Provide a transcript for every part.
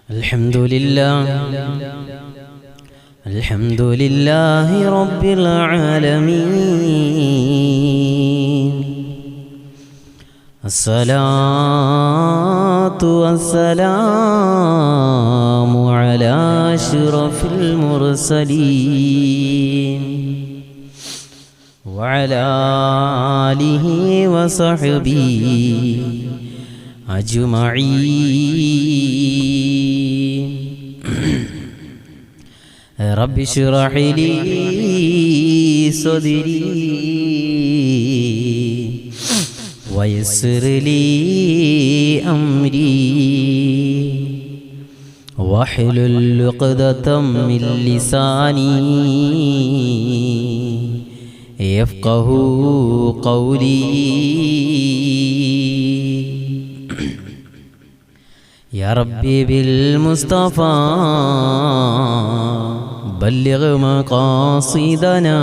Alhamdulillahi Rabbil Alameen. As-salatu was-salamu ala ashrafil mursaleen wa ala alihi wa sahbihi ajma'in. Rabbi shrah li sadri wa yassir li amri wahlul 'uqdatam min lisani yafqahu qawli. Ya Rabbi bil Mustafa balligh maqasidana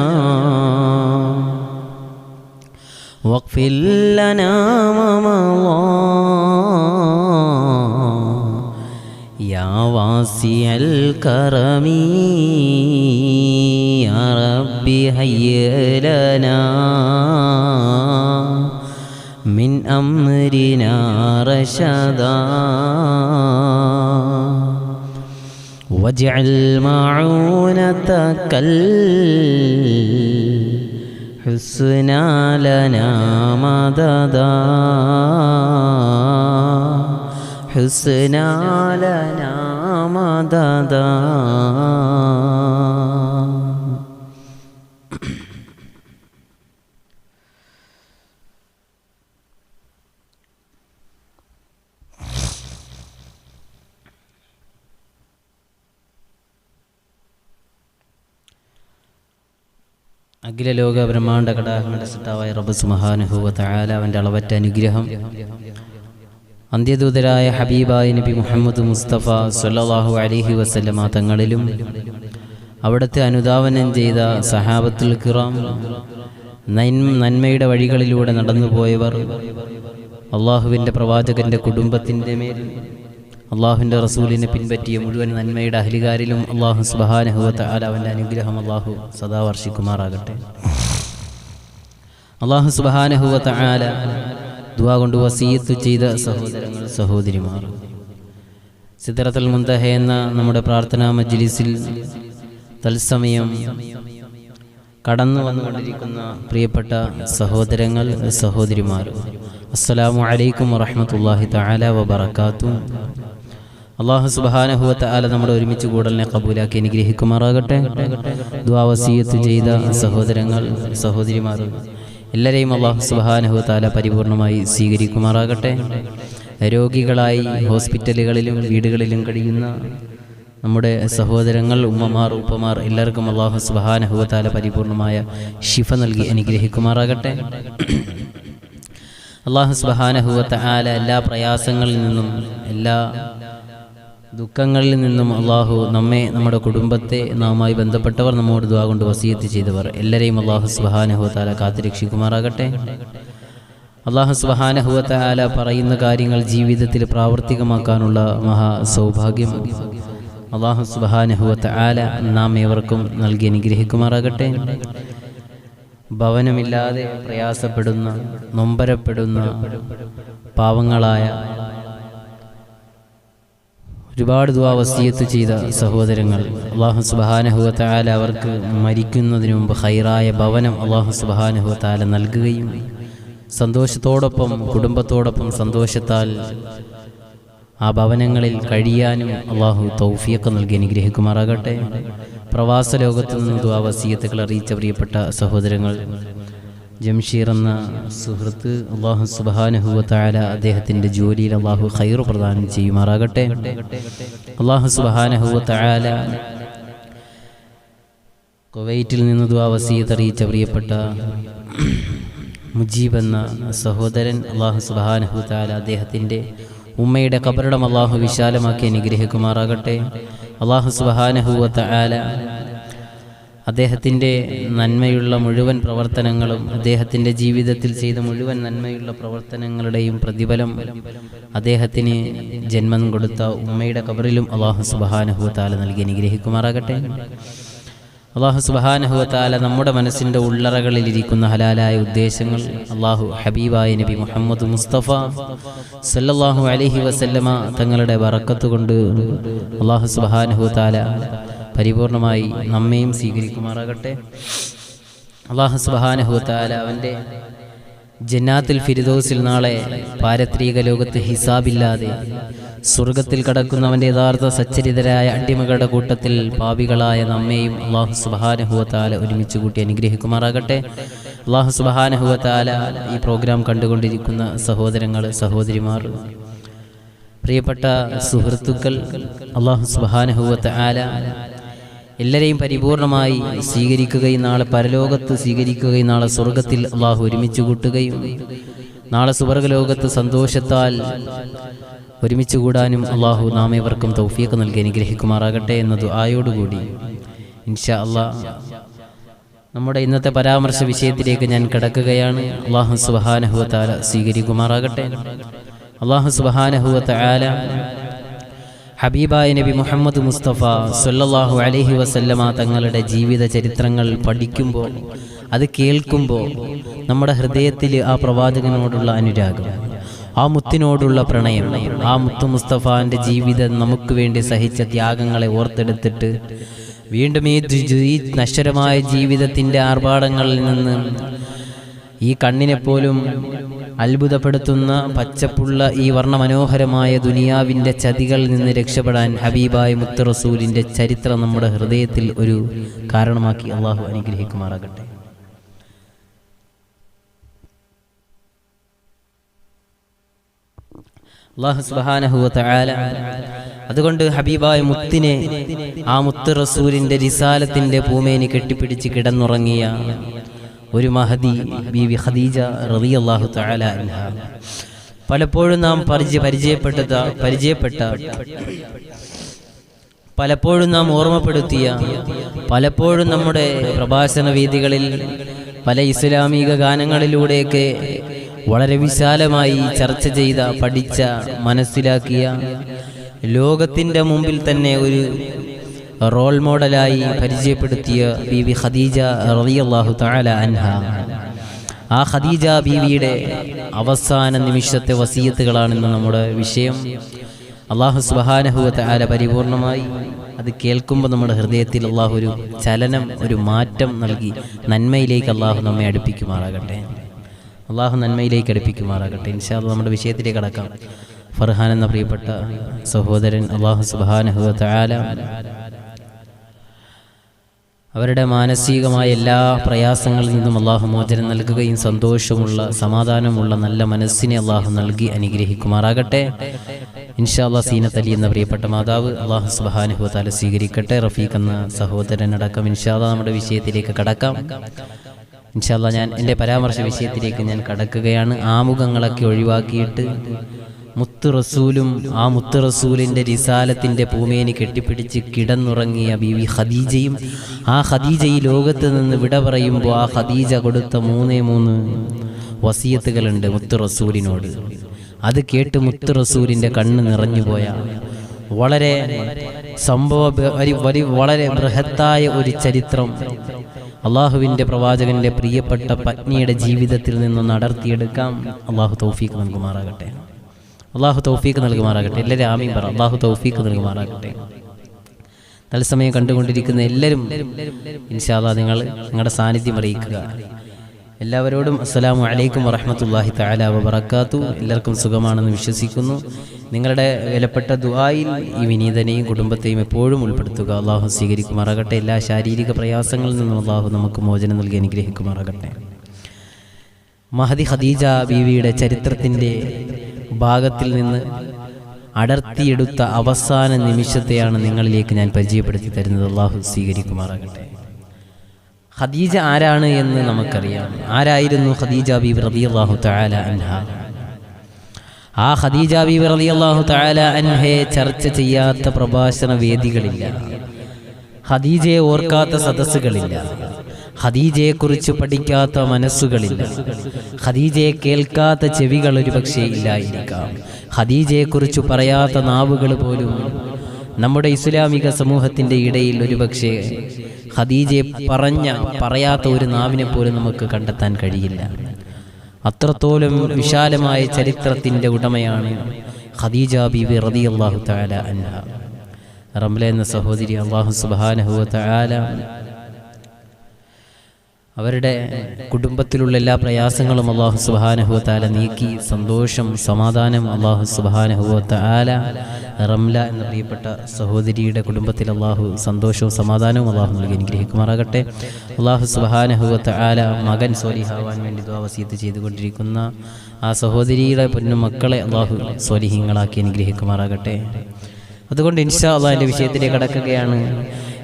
waqfir lana ma madha ya wasi'al karami. Ya Rabbi hayyi lana min amrina rashada waj'al ma'unatakal husna lana madada husna lana madada. അഖില ലോക ബ്രഹ്മാണ്ഡ കടാഹങ്ങളുടെ സൃഷ്ടാവായ റബ്ബ് സുബ്ഹാനഹു വ തആല അവൻ്റെ അളവറ്റ അനുഗ്രഹം അന്ത്യദൂതരായ ഹബീബായ നബി മുഹമ്മദ് മുസ്തഫ സ്വല്ലല്ലാഹു അലൈഹി വസല്ലമ തങ്ങളിലും അവിടുത്തെ അനുധാവനം ചെയ്ത സഹാബത്തുൽ കിറാം, നന്മയുടെ വഴികളിലൂടെ നടന്നുപോയവർ, അള്ളാഹുവിൻ്റെ പ്രവാചകൻ്റെ കുടുംബത്തിൻ്റെ മേൽ അള്ളാഹുവിൻ്റെ റസൂലിനെ പിൻപറ്റിയ മുഴുവൻ നന്മയുടെ അഹ്ലികാരിലും അള്ളാഹു സുബ്ഹാനഹു വ തആല അവൻ്റെ അനുഗ്രഹം അള്ളാഹു സദാ വർഷിക്കുമാറാകട്ടെ. അള്ളാഹു സുബ്ഹാനഹു വ തആല ദുആ കൊണ്ട് വസിയത്ത് ചെയ്ത സഹോദരങ്ങൾ, സഹോദരിമാർ, സിദ്റത്തുൽ മുൻതഹ എന്ന നമ്മുടെ പ്രാർത്ഥനാ മജ്ലിസിൽ തത്സമയം കടന്നു വന്നുകൊണ്ടിരിക്കുന്ന പ്രിയപ്പെട്ട സഹോദരങ്ങൾ, സഹോദരിമാർ, അസ്സലാമു അലൈക്കും വറഹ്മത്തുള്ളാഹി തആല വബറകാതുഹു. അല്ലാഹു സുബ്ഹാനഹു വ തആല നമ്മുടെ ഒരുമിച്ച് കൂടലിനെ കബൂലാക്കി അനുഗ്രഹിക്കുമാറാകട്ടെ. ദുആ വസിയത്ത് ചെയ്ത സഹോദരങ്ങൾ, സഹോദരിമാർ എല്ലാവരെയും അല്ലാഹു സുബ്ഹാനഹു വ തആല പരിപൂർണമായി സ്വീകരിക്കുമാറാകട്ടെ. രോഗികളായി ഹോസ്പിറ്റലുകളിലും വീടുകളിലും കഴിയുന്ന നമ്മുടെ സഹോദരങ്ങൾ, ഉമ്മമാർ, ഉപ്പമാർ എല്ലാവർക്കും അല്ലാഹു സുബ്ഹാനഹു വ തആല പരിപൂർണമായ ശിഫ നൽകി അനുഗ്രഹിക്കുമാറാകട്ടെ. അല്ലാഹു സുബ്ഹാനഹു വ തആല എല്ലാ പ്രയാസങ്ങളിൽ നിന്നും എല്ലാ ദുഃഖങ്ങളിൽ നിന്നും അള്ളാഹു നമ്മെ, നമ്മുടെ കുടുംബത്തെ, നാമായി ബന്ധപ്പെട്ടവർ, നമ്മോട് ദുആ കൊണ്ട് വസിയത്ത് ചെയ്തവർ എല്ലാവരെയും അള്ളാഹു സുബ്ഹാനഹു വ തആല കാത്തുരക്ഷിക്കുമാറാകട്ടെ. അള്ളാഹു സുബ്ഹാനഹു വ തആല പറയുന്ന കാര്യങ്ങൾ ജീവിതത്തിൽ പ്രാവർത്തികമാക്കാനുള്ള മഹാ സൗഭാഗ്യം അള്ളാഹു സുബ്ഹാനഹു വ തആല നാം ഏവർക്കും നൽകി അനുഗ്രഹിക്കുമാറാകട്ടെ. ഭവനമില്ലാതെ പ്രയാസപ്പെടുന്ന, നൊമ്പരപ്പെടുന്ന പാവങ്ങളായ ഒരുപാട് ദുആ വസിയത്ത് ചെയ്ത സഹോദരങ്ങൾ, അല്ലാഹു സുബ്ഹാനഹു വ തആല അവർക്ക് മരിക്കുന്നതിന് മുമ്പ് ഖൈറായ ഭവനം അല്ലാഹു സുബ്ഹാനഹു വ തആല നൽകുകയും സന്തോഷത്തോടൊപ്പം, കുടുംബത്തോടൊപ്പം സന്തോഷത്താൽ ആ ഭവനങ്ങളിൽ കഴിയാനും അല്ലാഹു തൗഫീഖ് നൽകി അനുഗ്രഹിക്കുമാറാകട്ടെ. പ്രവാസ ലോകത്ത് നിന്ന് ദുആ വസിയത്തുകൾ അറിയിച്ച പ്രിയപ്പെട്ട സഹോദരങ്ങൾ, ജംഷീർ എന്ന സുഹൃത്ത്, അല്ലാഹു സുബ്ഹാനഹു വ തആല അദ്ദേഹത്തിൻ്റെ ജോലിയിൽ അല്ലാഹു ഖൈർ പ്രദാനം ചെയ്യുമാറാകട്ടെ. അല്ലാഹു സുബ്ഹാനഹു വ തആല കുവൈറ്റിൽ നിന്ന് ദുആ വസിയത്ത് അറിയിച്ച പ്രിയപ്പെട്ട മുജീബ് എന്ന സഹോദരൻ, അല്ലാഹു സുബ്ഹാനഹു വ തആല അദ്ദേഹത്തിൻ്റെ ഉമ്മയുടെ ഖബറിടം അല്ലാഹു വിശാലമാക്കി അനുഗ്രഹിക്കുമാറാകട്ടെ. അല്ലാഹു സുബ്ഹാനഹു വ തആല അദ്ദേഹത്തിൻ്റെ നന്മയുള്ള മുഴുവൻ പ്രവർത്തനങ്ങളും, അദ്ദേഹത്തിൻ്റെ ജീവിതത്തിൽ ചെയ്ത മുഴുവൻ നന്മയുള്ള പ്രവർത്തനങ്ങളുടെയും പ്രതിഫലം അദ്ദേഹത്തിന് ജന്മം കൊടുത്ത ഉമ്മയുടെ ഖബറിലും അല്ലാഹു സുബ്ഹാനഹു വ തആല നൽകി അനുഗ്രഹിക്കുമാറാകട്ടെ. അല്ലാഹു സുബ്ഹാനഹു വ തആല നമ്മുടെ മനസ്സിൻ്റെ ഉള്ളറകളിലിരിക്കുന്ന ഹലാലായ ഉദ്ദേശങ്ങൾ അല്ലാഹു ഹബീബായ നബി മുഹമ്മദ് മുസ്തഫ സല്ലല്ലാഹു അലൈഹി വസല്ലമ തങ്ങളുടെ ബറക്കത്ത് കൊണ്ട് അല്ലാഹു സുബ്ഹാനഹു വ തആല പരിപൂർണമായി നമ്മയും സ്വീകരിക്കുമാറാകട്ടെ. അല്ലാഹു സുബ്ഹാനഹു വ തആല അവൻ്റെ ജന്നാത്തുൽ ഫിർദൗസിൽ നാളെ പാരത്രിക ലോകത്ത് ഹിസാബില്ലാതെ സ്വർഗത്തിൽ കടക്കുന്നവൻ്റെ യഥാർത്ഥ സച്ചരിതരായ അടിമകളുടെ കൂട്ടത്തിൽ പാപികളായ നമ്മെയും അല്ലാഹു സുബ്ഹാനഹു വ തആല ഒരുമിച്ച് കൂട്ടി അനുഗ്രഹിക്കുമാറാകട്ടെ. അല്ലാഹു സുബ്ഹാനഹു വ തആല ഈ പ്രോഗ്രാം കണ്ടുകൊണ്ടിരിക്കുന്ന സഹോദരങ്ങൾ, സഹോദരിമാർ, പ്രിയപ്പെട്ട സുഹൃത്തുക്കൾ, അല്ലാഹു സുബ്ഹാനഹു വ തആല എല്ലാവരെയും പരിപൂർണമായി സ്വീകരിക്കുകയും നാളെ പരലോകത്ത് സ്വീകരിക്കുകയും നാളെ സ്വർഗത്തിൽ അല്ലാഹു ഒരുമിച്ച് കൂട്ടുകയും നാളെ സുവർഗലോകത്ത് സന്തോഷത്താൽ ഒരുമിച്ച് കൂടാനും അല്ലാഹു നാം ഏവർക്കും തൗഫീഖ് നൽകി അനുഗ്രഹിക്കുമാറാകട്ടെ എന്ന ദുആയോടുകൂടി ഇൻഷാ അല്ലാഹ് നമ്മുടെ ഇന്നത്തെ പരാമർശ വിഷയത്തിലേക്ക് ഞാൻ കടക്കുകയാണ്. അല്ലാഹു സുബ്ഹാനഹു വ തആല സ്വീകരിക്കുമാറാകട്ടെ. അല്ലാഹു സുബ്ഹാനഹു വ തആല ഹബീബായ നബി മുഹമ്മദ് മുസ്തഫ സല്ലല്ലാഹു അലൈഹി വസല്ലമ തങ്ങളുടെ ജീവിത ചരിത്രങ്ങൾ പഠിക്കുമ്പോൾ, അത് കേൾക്കുമ്പോൾ നമ്മുടെ ഹൃദയത്തിൽ ആ പ്രവാചകനോടുള്ള അനുരാഗം, ആ മുത്തിനോടുള്ള പ്രണയം, ആ മുത്തു മുസ്തഫാന്റെ ജീവിതം നമുക്ക് വേണ്ടി സഹിച്ച ത്യാഗങ്ങളെ ഓർത്തെടുത്തിട്ട് വീണ്ടും ഈ നശ്വരമായ ജീവിതത്തിൻ്റെ ആർഭാടങ്ങളിൽ നിന്ന് ഈ കണ്ണിനെപ്പോലും അത്ഭുതപ്പെടുത്തുന്ന പച്ചപ്പുള്ള ഈ വർണ്ണമനോഹരമായ ദുനിയാവിൻ്റെ ചതികളിൽ നിന്ന് രക്ഷപ്പെടാൻ ഹബീബായ മുത്ത് റസൂലിൻ്റെ ചരിത്രം നമ്മുടെ ഹൃദയത്തിൽ ഒരു കാരണമാക്കി അള്ളാഹു അനുഗ്രഹിക്കുമാറാകട്ടെ. അല്ലാഹു സുബ്ഹാനഹു വ തആല അതുകൊണ്ട് ഹബീബായ മുത്തിനെ, ആ മുത്ത് റസൂലിൻ്റെ റിസാലത്തിൻ്റെ പൂമേനി കെട്ടിപ്പിടിച്ച് കിടന്നുറങ്ങിയ ഒരു ബീവി ഖദീജ റളിയല്ലാഹു തആല അൻഹ, പലപ്പോഴും നാം പലപ്പോഴും നാം ഓർമ്മപ്പെടുത്തിയ, പലപ്പോഴും നമ്മുടെ പ്രഭാഷണ വേദികളിൽ പല ഇസ്ലാമിക ഗാനങ്ങളിലൂടെയൊക്കെ വളരെ വിശാലമായി ചർച്ച ചെയ്ത, പഠിച്ച, മനസ്സിലാക്കിയ, ലോകത്തിൻ്റെ മുമ്പിൽ തന്നെ ഒരു റോൾ മോഡലായി പരിചയപ്പെടുത്തിയ ബീവി ഖദീജ റളിയല്ലാഹു തആല അൻഹ. ആ ഖദീജ ബീവിയുടെ അവസാന നിമിഷത്തെ വസിയത്തുകളാണെന്ന് നമ്മുടെ വിഷയം. അല്ലാഹു സുബ്ഹാനഹു വ തആല പരിപൂർണമായി അത് കേൾക്കുമ്പോൾ നമ്മുടെ ഹൃദയത്തിൽ അല്ലാഹു ഒരു ചലനം, ഒരു മാറ്റം നൽകി നന്മയിലേക്ക് അല്ലാഹു നമ്മെ അടുപ്പിക്കുമാറാകട്ടെ. അല്ലാഹു നന്മയിലേക്ക് അടുപ്പിക്കുമാറാകട്ടെ. ഇൻഷാ അല്ലാഹ് നമ്മുടെ വിഷയത്തിലേക്ക് കടക്കാം. ഫർഹാൻ എന്ന പ്രിയപ്പെട്ട സഹോദരൻ അല്ലാഹു സുബ്ഹാനഹു വ തആല അവരുടെ മാനസികമായ എല്ലാ പ്രയാസങ്ങളിൽ നിന്നും അല്ലാഹു മോചനം നൽകുകയും സന്തോഷമുള്ള, സമാധാനമുള്ള നല്ല മനസ്സിനെ അല്ലാഹു നൽകി അനുഗ്രഹിക്കുമാറാകട്ടെ. ഇൻഷാ അല്ലാഹ് സീനത്ത് അലി എന്ന പ്രിയപ്പെട്ട മാതാവ് അല്ലാഹു സുബ്ഹാനഹു വ തആല സ്വീകരിക്കട്ടെ. റഫീഖ് എന്ന സഹോദരനടക്കം ഇൻഷാ അല്ലാഹ് നമ്മുടെ വിഷയത്തിലേക്ക് കടക്കാം. ഇൻഷാ അല്ലാഹ് ഞാൻ എൻ്റെ പരാമർശ വിഷയത്തിലേക്ക് ഞാൻ കടക്കുകയാണ്. ആമുഖങ്ങളൊക്കെ ഒഴിവാക്കിയിട്ട് മുത്ത് റസൂലും ആ മുത്ത് റസൂലിൻ്റെ റിസാലത്തിൻ്റെ പൂമേനി കെട്ടിപ്പിടിച്ച് കിടന്നുറങ്ങിയ ബീവി ഖദീജയും, ആ ഖദീജ ഈ ലോകത്ത് നിന്ന് വിട പറയുമ്പോൾ ആ ഖദീജ കൊടുത്ത 3 വസിയത്തുകളുണ്ട് മുത്ത് റസൂലിനോട്. അത് കേട്ട് മുത്ത് റസൂലിൻ്റെ കണ്ണ് നിറഞ്ഞുപോയ വളരെ വളരെ ബൃഹത്തായ ഒരു ചരിത്രം അള്ളാഹുവിൻ്റെ പ്രവാചകൻ്റെ പ്രിയപ്പെട്ട പത്നിയുടെ ജീവിതത്തിൽ നിന്ന് നടത്തിയെടുക്കാം. അള്ളാഹു തൗഫീഖ് നൽകുമാറാകട്ടെ. അള്ളാഹു തൗഫീഖ് നൽകുമാറാകട്ടെ. എല്ലാവരും ആമീൻ പറ. അള്ളാഹു തൗഫീഖ് നൽകുമാറാകട്ടെ. തത്സമയം കണ്ടുകൊണ്ടിരിക്കുന്ന എല്ലാവരും ഇൻഷാ അല്ലാഹ് നിങ്ങളുടെ സാന്നിധ്യം അറിയിക്കുക. എല്ലാവരോടും അസ്സലാമു അലൈക്കും വറഹ്മത്തുള്ളാഹി തആല വബറകാതുഹു. എല്ലാവർക്കും സുഖമാണെന്ന് വിശ്വസിക്കുന്നു. നിങ്ങളുടെ വിലപ്പെട്ട ദുആയിൽ ഈ വിനീതനെയും കുടുംബത്തെയും എപ്പോഴും ഉൾപ്പെടുത്തുക. അള്ളാഹു സ്വീകരിക്കുമാറാകട്ടെ. എല്ലാ ശാരീരിക പ്രയാസങ്ങളിൽ നിന്നും അള്ളാഹു നമുക്ക് മോചനം നൽകി അനുഗ്രഹിക്കുമാറാകട്ടെ. മഹദി ഖദീജ ബീവിയുടെ ചരിത്രത്തിൻ്റെ ഭാഗത്തിൽ നിന്ന് അടർത്തിയെടുത്ത അവസാന നിമിഷത്തെയാണ് നിങ്ങളിലേക്ക് ഞാൻ പരിചയപ്പെടുത്തി തരുന്നത്. അള്ളാഹു സ്വീകരിക്കുമാറാകട്ടെ. ഖദീജ ആരാണ് എന്ന് നമുക്കറിയാം. ആരായിരുന്നു ഖദീജ ബീവി റളിയല്ലാഹു തആല അൻഹ? ആ ഖദീജ ബീവി റളിയല്ലാഹു തആല അൻഹയെ ചർച്ച ചെയ്യാത്ത പ്രഭാഷണ വേദികളില്ല. ഖദീജയെ ഓർക്കാത്ത സദസ്സുകളില്ല, ഖദീജയെക്കുറിച്ച് പഠിക്കാത്ത മനസ്സുകളില്ല, ഖദീജയെ കേൾക്കാത്ത ചെവികൾ ഒരുപക്ഷെ ഇല്ലായിരിക്കാം, ഖദീജയെക്കുറിച്ച് പറയാത്ത നാവുകൾ പോലും നമ്മുടെ ഇസ്ലാമിക സമൂഹത്തിൻ്റെ ഇടയിൽ ഒരുപക്ഷെ ഖദീജയെ പറയാത്ത ഒരു നാവിനെ പോലും നമുക്ക് കണ്ടെത്താൻ കഴിയില്ല. അത്രത്തോളം വിശാലമായ ചരിത്രത്തിൻ്റെ ഉടമയാണ് ഖദീജ ബീവി റളിയല്ലാഹു തആല അൻഹ. റംല എന്ന സഹോദരി അല്ലാഹു സുബ്ഹാനഹു വ തആല അവരുടെ കുടുംബത്തിലുള്ള എല്ലാ പ്രയാസങ്ങളും അല്ലാഹു സുബ്ഹാനഹു വ തആല നീക്കി സന്തോഷം സമാധാനം അല്ലാഹു സുബ്ഹാനഹു വ തആല റംല എന്ന പ്രിയപ്പെട്ട സഹോദരിയുടെ കുടുംബത്തിൽ അല്ലാഹു സന്തോഷവും സമാധാനവും അല്ലാഹു നൽകി അനുഗ്രഹിക്കുമാറാകട്ടെ. അല്ലാഹു സുബ്ഹാനഹു വ തആല മകൻ സ്വാലിഹാവാൻ വേണ്ടി ദുആ വസിയത്ത് ചെയ്തുകൊണ്ടിരിക്കുന്ന ആ സഹോദരിയുടെ പൊന്നു മക്കളെ അല്ലാഹു സ്വാലിഹീങ്ങളാക്കി അനുഗ്രഹിക്കുമാറാകട്ടെ. അതുകൊണ്ട് ഇൻഷാ അല്ലാഹ് എൻ്റെ വിഷയത്തിലേക്ക് കടക്കുകയാണ്.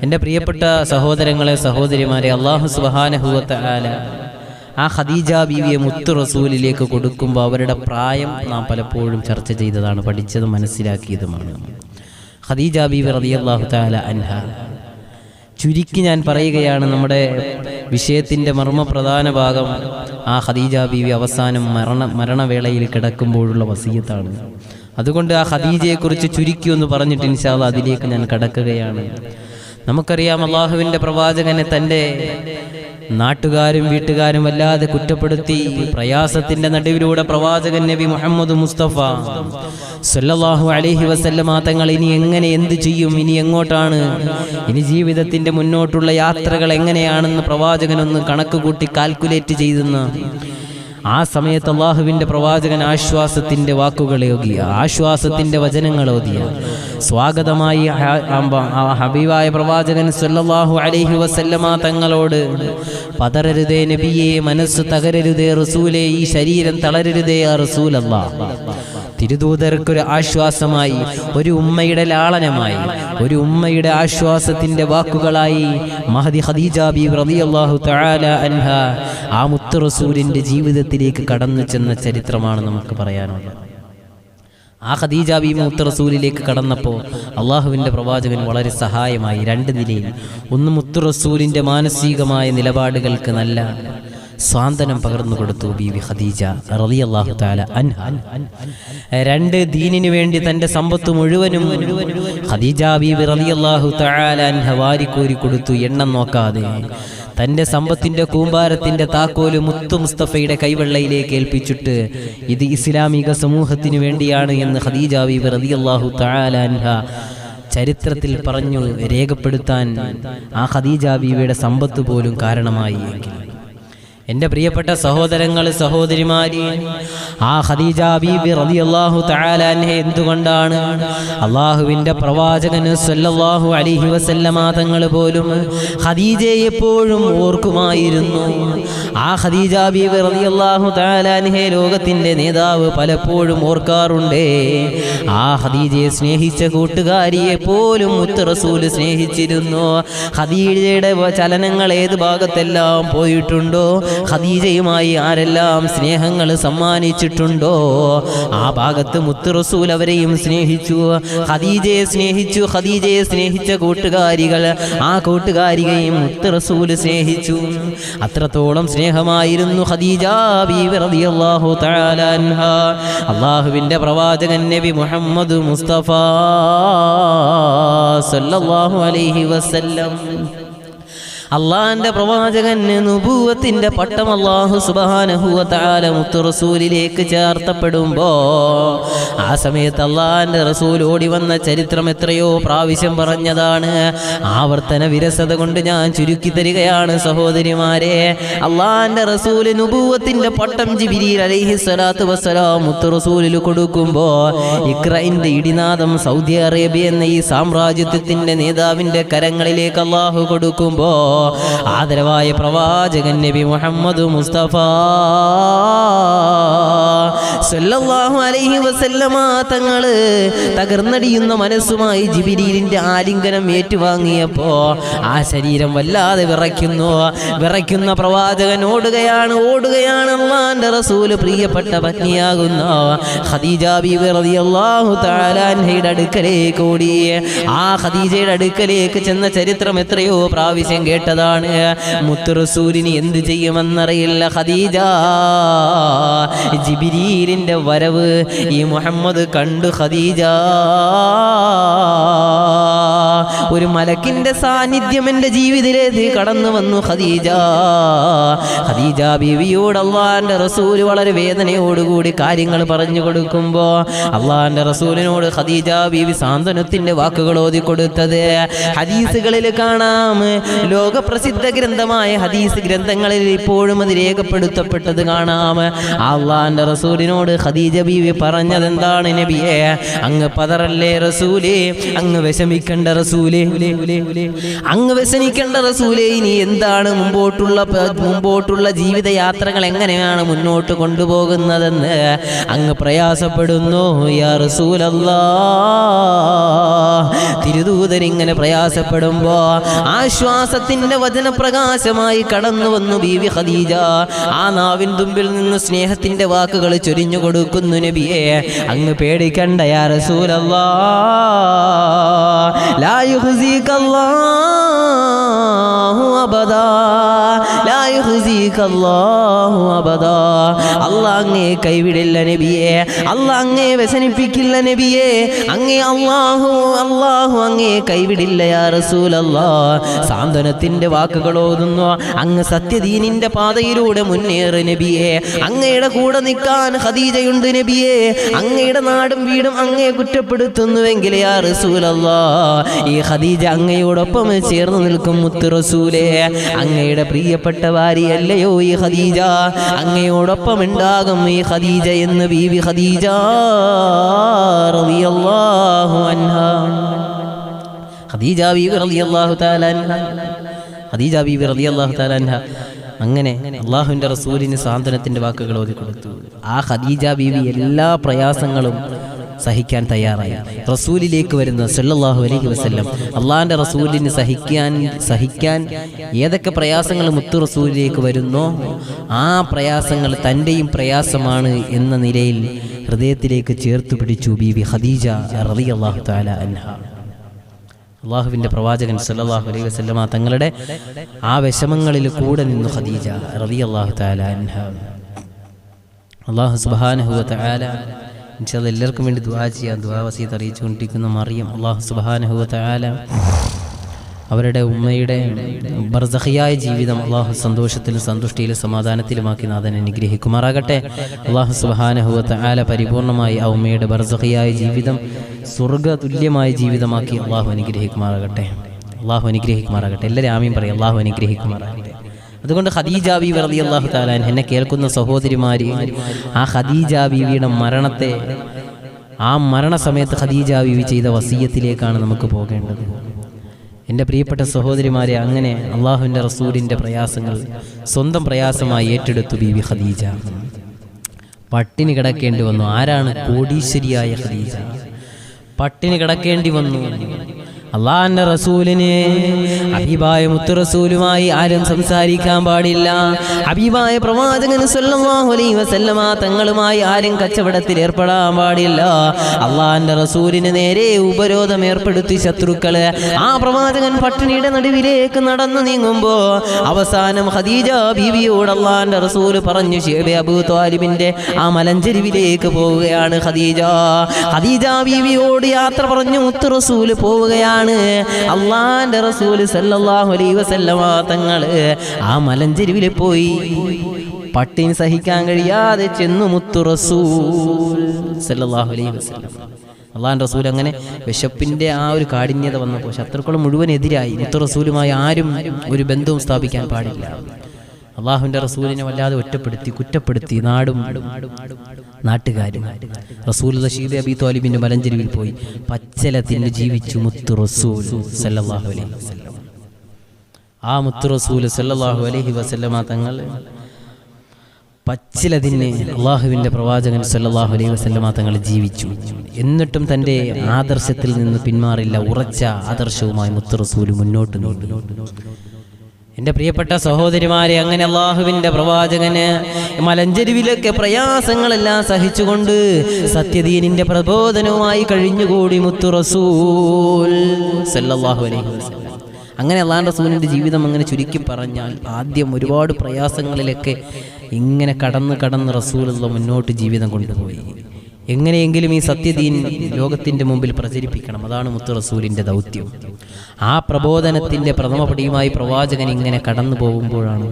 എൻ്റെ പ്രിയപ്പെട്ട സഹോദരങ്ങളെ സഹോദരിമാരെ, അല്ലാഹു സുബ്ഹാനഹു വ തആല ആ ഖദീജ ബീവിയെ മുത്തു റസൂലിലേക്ക് കൊടുക്കുമ്പോൾ അവരുടെ പ്രായം നാം പലപ്പോഴും ചർച്ച ചെയ്തതാണ്, പഠിച്ചതും മനസ്സിലാക്കിയതുമാണ്. ഖദീജ ബീവി റളിയല്ലാഹു തആല അൻഹ, ചുരുക്കി ഞാൻ പറയുകയാണ്, നമ്മുടെ വിഷയത്തിൻ്റെ മർമ്മപ്രധാന ഭാഗം ആ ഖദീജ ബീവി അവസാനം മരണവേളയിൽ കിടക്കുമ്പോഴുള്ള വസിയത്താണ്. അതുകൊണ്ട് ആ ഖദീജയെക്കുറിച്ച് ചുരുക്കി ഒന്ന് പറഞ്ഞിട്ട് ഇൻഷാ അല്ലാഹ് അതിലേക്ക് ഞാൻ കടക്കുകയാണ്. നമുക്കറിയാം, അള്ളാഹുവിൻ്റെ പ്രവാചകനെ തൻ്റെ നാട്ടുകാരും വീട്ടുകാരും വല്ലാതെ കുറ്റപ്പെടുത്തി പ്രയാസത്തിൻ്റെ നടുവിലൂടെ പ്രവാചകൻ നബി മുഹമ്മദ് മുസ്തഫ സല്ലല്ലാഹു അലൈഹി വസല്ലമ തങ്ങൾ ഇനി എങ്ങനെ എന്ത് ചെയ്യും, ഇനി എങ്ങോട്ടാണ്, ഇനി ജീവിതത്തിൻ്റെ മുന്നോട്ടുള്ള യാത്രകൾ എങ്ങനെയാണെന്ന് പ്രവാചകനൊന്ന് കണക്ക് കൂട്ടി കാൽക്കുലേറ്റ് ചെയ്തെന്ന ആ സമയത്ത് അള്ളാഹുവിൻ്റെ പ്രവാചകൻ ആശ്വാസത്തിൻ്റെ വാക്കുകൾ ഓതിയ, ആശ്വാസത്തിൻ്റെ വചനങ്ങൾ ഓതിയ, സ്വാഗതമായി ഹബീബായ പ്രവാചകൻ സല്ലല്ലാഹു അലൈഹി വസല്ലമ തങ്ങളോട് പതറരുതേ നബിയെ, മനസ്സ് തകരരുതേ റസൂലേ, ഈ ശരീരം തളരരുതേ യാ റസൂലല്ലാഹ്. തിരുദൂതർക്കൊരു ആശ്വാസമായി, ഒരു ഉമ്മയുടെ ലാളനമായി, ഒരു ഉമ്മയുടെ ആശ്വാസത്തിൻ്റെ വാക്കുകളായി മഹദി ഖദീജ ബീവി റളിയല്ലാഹു തആല അൻഹ ആ മുത്ത് റസൂലിൻ്റെ ജീവിതത്തിലേക്ക് കടന്നു ചെന്ന ചരിത്രമാണ് നമുക്ക് പറയാനുള്ളത്. ആ ഖദീജ ബീവി മുത്ത് റസൂലിലേക്ക് കടന്നപ്പോൾ അള്ളാഹുവിൻ്റെ പ്രവാചകൻ വളരെ സഹായമായി രണ്ട് നിലയിൽ. ഒന്ന്, മുത്ത് റസൂലിൻ്റെ മാനസികമായ നിലപാടുകൾക്ക് നല്ല സ്വാന്തനം പകർന്നു കൊടുത്തു ബീവി ഖദീജ റളിയല്ലാഹു തആല അൻഹ. രണ്ട്, ദീനിനു വേണ്ടി തൻ്റെ സമ്പത്ത് മുഴുവനും ഖദീജ ബീവി റളിയല്ലാഹു തആല അൻഹ വാരിക്കോരി കൊടുത്തു, എണ്ണം നോക്കാതെ. തൻ്റെ സമ്പത്തിൻ്റെ കൂമ്പാരത്തിൻ്റെ താക്കോല് മുത്തു മുസ്തഫയുടെ കൈവെള്ളയിലേക്ക് ഏൽപ്പിച്ചിട്ട് ഇത് ഇസ്ലാമിക സമൂഹത്തിന് വേണ്ടിയാണ് എന്ന് ഖദീജ ബീവി റളിയല്ലാഹു തആല അൻഹ ചരിത്രത്തിൽ പറഞ്ഞു രേഖപ്പെടുത്താൻ ആ ഖദീജ ബീവിയുടെ സമ്പത്ത് പോലും കാരണമായി. എൻ്റെ പ്രിയപ്പെട്ട സഹോദരങ്ങൾ സഹോദരിമാരെ, ആ ഖദീജ ബീബി റളിയല്ലാഹു തആല അൻഹ എന്തുകൊണ്ടാണ് അള്ളാഹുവിൻ്റെ പ്രവാചകൻ സല്ലല്ലാഹു അലൈഹി വസല്ലമ തങ്ങൾ പോലും ഖദീജയെ എപ്പോഴും ഓർക്കുമായിരുന്നു. ആ ഖദീജ ബീബി റളിയല്ലാഹു തആല അൻഹ ലോകത്തിൻ്റെ നേതാവ് പലപ്പോഴും ഓർക്കാറുണ്ട്. ആ ഖദീജയെ സ്നേഹിച്ച കൂട്ടുകാരിയെ പോലും മുത്ത് റസൂൽ സ്നേഹിച്ചിരുന്നു. ഖദീജയുടെ ചലനങ്ങൾ ഏത് ഭാഗത്തെല്ലാം പോയിട്ടുണ്ടോ, ഖദീജയുമായി ആരെല്ലാം സ്നേഹങ്ങൾ സമ്മാനിച്ചിട്ടുണ്ടോ, ആ ഭാഗത്ത് മുത്ത് റസൂൽ അവരെയും സ്നേഹിച്ചു. ഖദീജയെ സ്നേഹിച്ചു. ഖദീജയെ സ്നേഹിച്ച കൂട്ടുകാരികൾ, ആ കൂട്ടുകാരിയെയും മുത്ത് റസൂൽ സ്നേഹിച്ചു. അത്രത്തോളം സ്നേഹമായിരുന്നു ഖദീജ ബീവി റളിയല്ലാഹു തആല അൻഹ. അല്ലാഹുവിൻ്റെ പ്രവാചകൻ നബി മുഹമ്മദ് മുസ്തഫ സല്ലല്ലാഹു അലൈഹി വസല്ലം, അള്ളാന്റെ പ്രവാചകന് നുബുവത്തിന്റെ പട്ടം അല്ലാഹു സുബ്ഹാനഹു വ തആല മുത്ത് റസൂലിലേക്ക് ചേർത്തപ്പെടുമ്പോ ആ സമയത്ത് അള്ളാന്റെ റസൂൽ ഓടി വന്ന ചരിത്രം എത്രയോ പ്രാവശ്യം പറഞ്ഞതാണ്. ആവർത്തന വിരസത കൊണ്ട് ഞാൻ ചുരുക്കി തരികയാണ് സഹോദരിമാരെ. അള്ളാന്റെ റസൂല് നുബുവത്തിന്റെ പട്ടം ജിബ്രീൽ അലൈഹി സ്വലാത്തു വസ്സലാം മുത്ത് റസൂലിൽ കൊടുക്കുമ്പോ ഇഖ്റഇന്റെ ഇടിനാദം സൗദി അറേബ്യ എന്ന ഈ സാമ്രാജ്യത്തിന്റെ നേതാവിന്റെ കരങ്ങളിലേക്ക് അള്ളാഹു കൊടുക്കുമ്പോ ആദരവായ പ്രവാചകൻ നബി മുഹമ്മദ് മുസ്തഫ സല്ലല്ലാഹു അലൈഹി വസല്ലമ തങ്ങൾ തകർന്നടിയുന്ന മനസ്സുമായി ജിബ്രീലിന്റെ ആലിംഗനം ഏറ്റുവാങ്ങിയപ്പോ ആ ശരീരം വല്ലാതെ വിറയ്ക്കുന്ന പ്രവാചകൻ ഓടുകയാണ് അല്ലാഹുവിന്റെ റസൂൽ പ്രിയപ്പെട്ട പത്നിയാകുന്ന ഖദീജ ബീവി റളിയല്ലാഹു തആല അൻഹയുടെ അടുക്കലേക്ക് ഓടി. ആ ഖദീജയുടെ അടുക്കലേക്ക് ചെന്ന ചരിത്രം എത്രയോ പ്രാവശ്യം കേട്ടതാണ്. മുത്തു റസൂലിന് എന്ത് ചെയ്യുമെന്നറിയില്ല ഖദീജ. ജിബ്രീലിന്റെ വരവ് ഈ മുഹമ്മദ് കണ്ടു. ഖദീജ, ഒരു മലക്കിന്റെ സാന്നിധ്യം എന്റെ ജീവിതത്തിലേക്ക് കടന്നു വന്നു. ഖദീജ ബീവിയോട് അള്ളാന്റെ റസൂൽ വളരെ വേദനയോടുകൂടി കാര്യങ്ങൾ പറഞ്ഞു കൊടുക്കുമ്പോ അള്ളാന്റെ റസൂലിനോട് ഖദീജ ബീവി സാന്ത്വനത്തിന്റെ വാക്കുകൾ ഓതി കൊടുത്തത് ഹദീസുകളിൽ കാണാം. ലോകപ്രസിദ്ധ ഗ്രന്ഥമായ ഹദീസ് ഗ്രന്ഥങ്ങളിൽ ഇപ്പോഴും അത് രേഖപ്പെടുത്തപ്പെട്ടത് കാണാം. അള്ളാന്റെ റസൂലിനോട് ഖദീജ ബീവി പറഞ്ഞത് എന്താണ്? നബിയെ, അങ്ങ് പതറല്ലേ റസൂലേ, അങ്ങ് വിഷമിക്കണ്ട റസൂലേ, അങ്ങ് വ്യസനിക്കേണ്ട റസൂലേ. ഇനി എന്താണ് മുമ്പോട്ടുള്ള ജീവിതയാത്രകൾ എങ്ങനെയാണ് മുന്നോട്ട് കൊണ്ടുപോകുന്നതെന്ന് അങ്ങ് പ്രയാസപ്പെടുന്നു യാ റസൂലല്ലാഹ്. തിരുദൂതൻ ഇങ്ങനെ പ്രയാസപ്പെടുമ്പോ ആശ്വാസത്തിന്റെ വചനപ്രകാശമായി കടന്നു വന്നു ബീവി ഖദീജ. ആ നാവിൻ തുമ്പിൽ നിന്ന് സ്നേഹത്തിന്റെ വാക്കുകൾ ചൊരിഞ്ഞു കൊടുക്കുന്നു. നബിയെ, അങ്ങ് പേടിക്കണ്ട യാ റസൂലല്ലാഹ്. ലാ യുഖ്സികല്ലാഹു അബദാ, ലാ യുഖ്സികല്ലാഹു അബദാ. അല്ലാഹ് അങ്ങേ കൈവിടില്ല നബിയെ, അല്ലാഹ് അങ്ങേ വ്യസനിപ്പിക്കില്ല നബിയെ. അല്ലാഹു അങ്ങേ കൈവിടില്ല യാ റസൂലല്ലാഹ്. സാന്ത്വനത്തിന്റെ വാക്കുകൾ ഓതുന്നു. അങ്ങ് സത്യദീനിന്റെ പാതയിലൂടെ മുന്നേറ് നബിയെ. അങ്ങയുടെ കൂടെ നിൽക്കാൻ ഖദീജയുണ്ട് നബിയെ. അങ്ങയുടെ നാടും വീടും അങ്ങേ കുറ്റപ്പെടുത്തുന്നുവെങ്കിൽ യാ റസൂലല്ലാഹ്, ഈ ഖദീജ അങ്ങയോടൊപ്പം ചേർന്ന് നിൽക്കും മുത്ത് റസൂലേ. അങ്ങയുടെ പ്രിയപ്പെട്ട ഭാര്യയല്ലയോ ഈ ഖദീജ, അങ്ങയോടൊപ്പം ഉണ്ടാകും ഈ ഖദീജ എന്ന് ബീവി ഖദീജ റളിയല്ലാഹു അൻഹാ. ഖദീജ ബീവി റളിയല്ലാഹു തആല അൻഹ അങ്ങനെ അല്ലാഹുവിന്റെ റസൂലിന് സാന്ത്വനത്തിന്റെ വാക്കുകൾ ഓതി കൊടുത്തു. ആ ഖദീജ ബീവി എല്ലാ പ്രയാസങ്ങളും സഹിക്കാൻ തയ്യാറായി. റസൂലിലേക്ക് വരുന്ന സല്ലല്ലാഹു അലൈഹി വസല്ലം അള്ളാഹിന്റെ റസൂലിന് സഹിക്കാൻ ഏതൊക്കെ പ്രയാസങ്ങൾ മുത്തു റസൂലിലേക്ക് വരുന്നോ ആ പ്രയാസങ്ങൾ തൻ്റെയും പ്രയാസമാണ് എന്ന നിലയിൽ ഹൃദയത്തിലേക്ക് ചേർത്ത് പിടിച്ചു ബീവി ഖദീജ റളിയല്ലാഹു തആല അൻഹ. അള്ളാഹുവിൻ്റെ പ്രവാചകൻ സല്ലല്ലാഹു അലൈഹി വസല്ലമ തങ്ങളുടെ ആ വിഷമങ്ങളിൽ കൂടെ നിന്നു ഖദീജ റളിയല്ലാഹു തആല അൻഹ. അള്ളാഹു സുബ്ഹാനഹു വ തആല ഇൻഷാ അല്ലാഹ് എല്ലാവർക്കും വേണ്ടി ദുആ ചെയ്യാൻ ദുആ വസീയത്ത് അറിയിച്ചുകൊണ്ടിരിക്കുന്ന മറിയം അള്ളാഹു സുബ്ഹാനഹു വ തആല അവരുടെ ഉമ്മയുടെ ബർസഖിയായ ജീവിതം അള്ളാഹു സന്തോഷത്തിലും സന്തുഷ്ടിയിലും സമാധാനത്തിലുമാക്കി നാഥൻ അനുഗ്രഹിക്കുമാറാകട്ടെ. അള്ളാഹു സുബ്ഹാനഹു വ തആല പരിപൂർണമായി ആ ഉമ്മയുടെ ബർസഖിയായ ജീവിതം സ്വർഗ തുല്യമായ ജീവിതമാക്കി അള്ളാഹു അനുഗ്രഹിക്കുമാറാകട്ടെ. എല്ലാവരും ആമീൻ പറയും. അള്ളാഹു അനുഗ്രഹിക്കുമാറാകട്ടെ. അതുകൊണ്ട് ഖദീജ ബീവി റളിയല്ലാഹു തആല അൻഹ, എന്നെ കേൾക്കുന്ന സഹോദരിമാര്, ആ ഖദീജ ബീവിയുടെ മരണത്തെ, ആ മരണസമയത്ത് ഖദീജ ബീവി ചെയ്ത വസിയത്തിലേക്കാണ് നമുക്ക് പോകേണ്ടത്. എൻ്റെ പ്രിയപ്പെട്ട സഹോദരിമാരെ, അങ്ങനെ അള്ളാഹുവിൻ്റെ റസൂലിൻ്റെ പ്രയാസങ്ങൾ സ്വന്തം പ്രയാസമായി ഏറ്റെടുത്തു ബീവി ഖദീജ. പട്ടിണി കിടക്കേണ്ടി വന്നു. ആരാണ്? കോടീശ്വരിയായ ഖദീജ. പട്ടിണി കിടക്കേണ്ടി വന്നു. അള്ളാഹുവിന്റെ റസൂലിന് ഹബീബായ മുത്തു റസൂലുമായി ആരും സംസാരിക്കാൻ പാടില്ല. ഹബീബായ പ്രവാചകൻ സല്ലല്ലാഹു അലൈഹി വസല്ലമ തങ്ങളുമായി ആരും കച്ചവടത്തിൽ ഏർപ്പെടാൻ പാടില്ല. അള്ളാഹുവിന്റെ റസൂലിന് നേരെ ഉപരോധം ഏർപ്പെടുത്തി ശത്രുക്കള്. ആ പ്രവാചകൻ പട്ടിണിയുടെ നടുവിലേക്ക് നടന്നു നീങ്ങുമ്പോ അവസാനം ഖദീജ ബീവിയോട് അള്ളാഹുവിന്റെ റസൂൽ പറഞ്ഞു, ശൈബ അബൂ ത്വാലിബിന്റെ ആ മലഞ്ചെരുവിലേക്ക് പോവുകയാണ് ഖദീജ ബീവിയോട് യാത്ര പറഞ്ഞു മുത്തു റസൂൽ പോവുകയാണ്. അള്ളാന്റെ റസൂൽ സല്ലല്ലാഹു അലൈഹി വസല്ലമ തങ്ങൾ ആ മലഞ്ചെരുവിൽ പോയി. പട്ടിണി സഹിക്കാൻ കഴിയാതെ ചെന്നു മുത്തു റസൂൽ സല്ലല്ലാഹു അലൈഹി വസല്ലം. അള്ളാന്റെ റസൂൽ അങ്ങനെ വിശപ്പിന്റെ ആ ഒരു കാഠിന്യത വന്നപ്പോൾ ശത്രുക്കൾ മുഴുവൻ എതിരായി. മുത്തു റസൂലുമായി ആരും ഒരു ബന്ധവും സ്ഥാപിക്കാൻ പാടില്ല. അള്ളാഹുവിൻ്റെ റസൂലിനെ വല്ലാതെ ഒറ്റപ്പെടുത്തി, കുറ്റപ്പെടുത്തി നാടും നാട്ടുകാരും. റസൂൽ ശൈബ അബീ ത്വാലിബിന്റെ മലഞ്ചെരുവിൽ പോയി പച്ചല തിന്ന് ജീവിച്ചു മുത്തു റസൂൽ സല്ലല്ലാഹു അലൈഹി വസല്ലം. ആ മുത്തു റസൂൽ സല്ലല്ലാഹു അലൈഹി വസല്ലമ തങ്ങൾ പച്ചിലതിന് അള്ളാഹുവിൻ്റെ പ്രവാചകൻ സല്ലല്ലാഹു അലൈഹി വസല്ലമ തങ്ങൾ ജീവിച്ചു. എന്നിട്ടും തൻ്റെ ആദർശത്തിൽ നിന്ന് പിന്മാറില്ല. ഉറച്ച ആദർശവുമായി മുത്ത് റസൂല് മുന്നോട്ട് നീങ്ങി. എൻ്റെ പ്രിയപ്പെട്ട സഹോദരിമാരെ, അങ്ങനെ അള്ളാഹുവിൻ്റെ പ്രവാചകന് മലഞ്ചെരുവിലൊക്കെ പ്രയാസങ്ങളെല്ലാം സഹിച്ചുകൊണ്ട് സത്യദീനിൻ്റെ പ്രബോധനവുമായി കഴിഞ്ഞുകൂടി മുത്തു റസൂൽ സല്ലല്ലാഹു അലൈഹി വസല്ലം. അങ്ങനെ അള്ളാഹുവിൻ്റെ റസൂലിൻ്റെ ജീവിതം അങ്ങനെ ചുരുക്കി പറഞ്ഞാൽ ആദ്യം ഒരുപാട് പ്രയാസങ്ങളിലൊക്കെ ഇങ്ങനെ കടന്ന് റസൂലുള്ള മുന്നോട്ട് ജീവിതം കൊണ്ടുപോയി. എങ്ങനെയെങ്കിലും ഈ സത്യദീൻ ലോകത്തിൻ്റെ മുമ്പിൽ പ്രചരിപ്പിക്കണം. അതാണ് മുത്ത് റസൂലിൻ്റെ ദൗത്യം. ആ പ്രബോധനത്തിൻ്റെ പ്രഥമപടിയുമായി പ്രവാചകൻ ഇങ്ങനെ കടന്നു പോകുമ്പോഴാണ്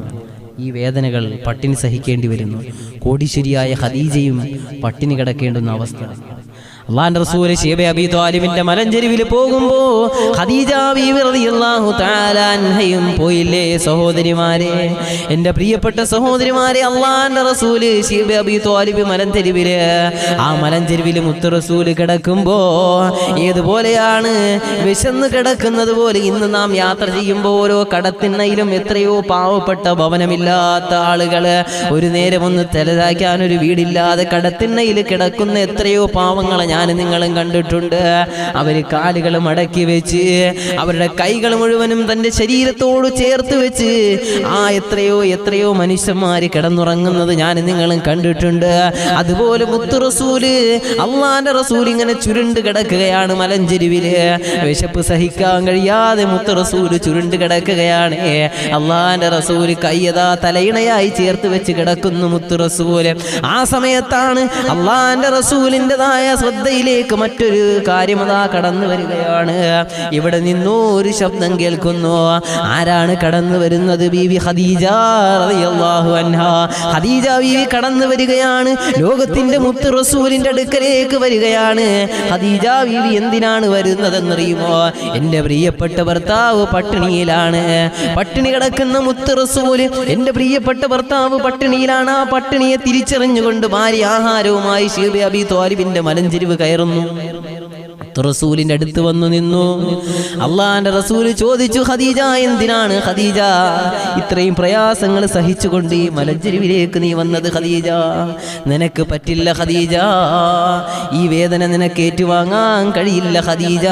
ഈ വേദനകൾ പട്ടിണി സഹിക്കേണ്ടി വരുന്നു. കോടീശ്വരിയായ ഖദീജയും പട്ടിണി കിടക്കേണ്ടുന്ന അവസ്ഥ. അള്ളാഹുവിന്റെ റസൂൽ ശൈബ അബീ ത്വാലിബിന്റെ മലഞ്ചെരുവിൽ പോകുമ്പോൾ ഖദീജ ബീവി റളിയല്ലാഹു തആല അൻഹയും പോയില്ലേ സഹോദരിമാരെ, എൻ്റെ പ്രിയപ്പെട്ട സഹോദരിമാരെ. അള്ളാഹുവിന്റെ റസൂൽ ശൈബ അബീ ത്വാലിബ് മലഞ്ചെരുവിൽ, ആ മലഞ്ചെരുവിൽ മുത്ത് റസൂൽ കിടക്കുമ്പോൾ ഏതുപോലെയാണ് വിശന്ന് കിടക്കുന്നത് പോലെ ഇന്ന് നാം യാത്ര ചെയ്യുമ്പോൾ ഓരോ കടത്തിണ്ണയിലും എത്രയോ പാവപ്പെട്ട ഭവനമില്ലാത്ത ആളുകൾ, ഒരു നേരം ഒന്ന് തലതാക്കാൻ ഒരു വീടില്ലാതെ കടത്തിണ്ണയിൽ കിടക്കുന്ന എത്രയോ പാവങ്ങളെ ഞാൻ നിങ്ങളും കണ്ടിട്ടുണ്ട്. അവർ കാലുകൾ മടക്കി വെച്ച് അവരുടെ കൈകൾ മുഴുവനും തൻ്റെ ശരീരത്തോട് ചേർത്ത് വെച്ച് എത്രയോ മനുഷ്യന്മാർ കിടന്നുറങ്ങുന്നത് ഞാൻ നിങ്ങളും കണ്ടിട്ടുണ്ട്. അതുപോലെ മുത്ത് റസൂല്, അള്ളാന്റെ റസൂൽ ഇങ്ങനെ ചുരുണ്ട് കിടക്കുകയാണ് മലഞ്ചെരുവില്. വിശപ്പ് സഹിക്കാൻ കഴിയാതെ മുത്ത് റസൂല് ചുരുണ്ട് കിടക്കുകയാണ്. അള്ളാന്റെ റസൂല് കയ്യതാ തലയിണയായി ചേർത്ത് വെച്ച് കിടക്കുന്നു മുത്ത് റസൂല്. ആ സമയത്താണ് അള്ളാന്റെ റസൂലിൻ്റെതായ ശ്രദ്ധയിലേക്ക് മറ്റൊരു കാര്യം അതാ കടന്നു വരികയാണ്. ഇവിടെ നിന്നോ ഒരു ശബ്ദം കേൾക്കുന്നു. ആരാണ് കടന്നു വരുന്നത്? ബീവി ഖദീജ റളിയല്ലാഹു അൻഹാ. ഖദീജ ബീവി കടന്നു വരികയാണ്. ലോകത്തിന്റെ മുത്ത് റസൂലിന്റെ അടുക്കലേക്ക് വരികയാണ്. ഖദീജ ബീവി എന്തിനാണ് വരുന്നതെന്നറിയുമോ? എൻ്റെ പ്രിയപ്പെട്ട ഭർത്താവ് പട്ടിണിയിലാണ്. പട്ടിണി കിടക്കുന്ന മുത്ത് റസൂല്, എൻ്റെ പ്രിയപ്പെട്ട ഭർത്താവ് പട്ടിണിയിലാണ്. ആ പട്ടിണിയെ തിരിച്ചറിഞ്ഞുകൊണ്ട് ഭാര്യ ആഹാരവുമായി ശൈബ അബീ ത്വാലിബിന്റെ മലഞ്ചെരുവ് കയറുന്നു. റസൂലിന്റെ അടുത്ത് വന്നു നിന്നു. അള്ളാന്റെ റസൂല് ചോദിച്ചു, ഖദീജ എന്തിനാണ് ഖദീജ ഇത്രയും പ്രയാസങ്ങൾ സഹിച്ചുകൊണ്ട് ഈ മലഞ്ചെരുവിലേക്ക് നീ വന്നത്? ഖദീജ, നിനക്ക് പറ്റില്ല ഖദീജ, ഈ വേദന നിനക്ക് ഏറ്റുവാങ്ങാൻ കഴിയില്ല ഖദീജ.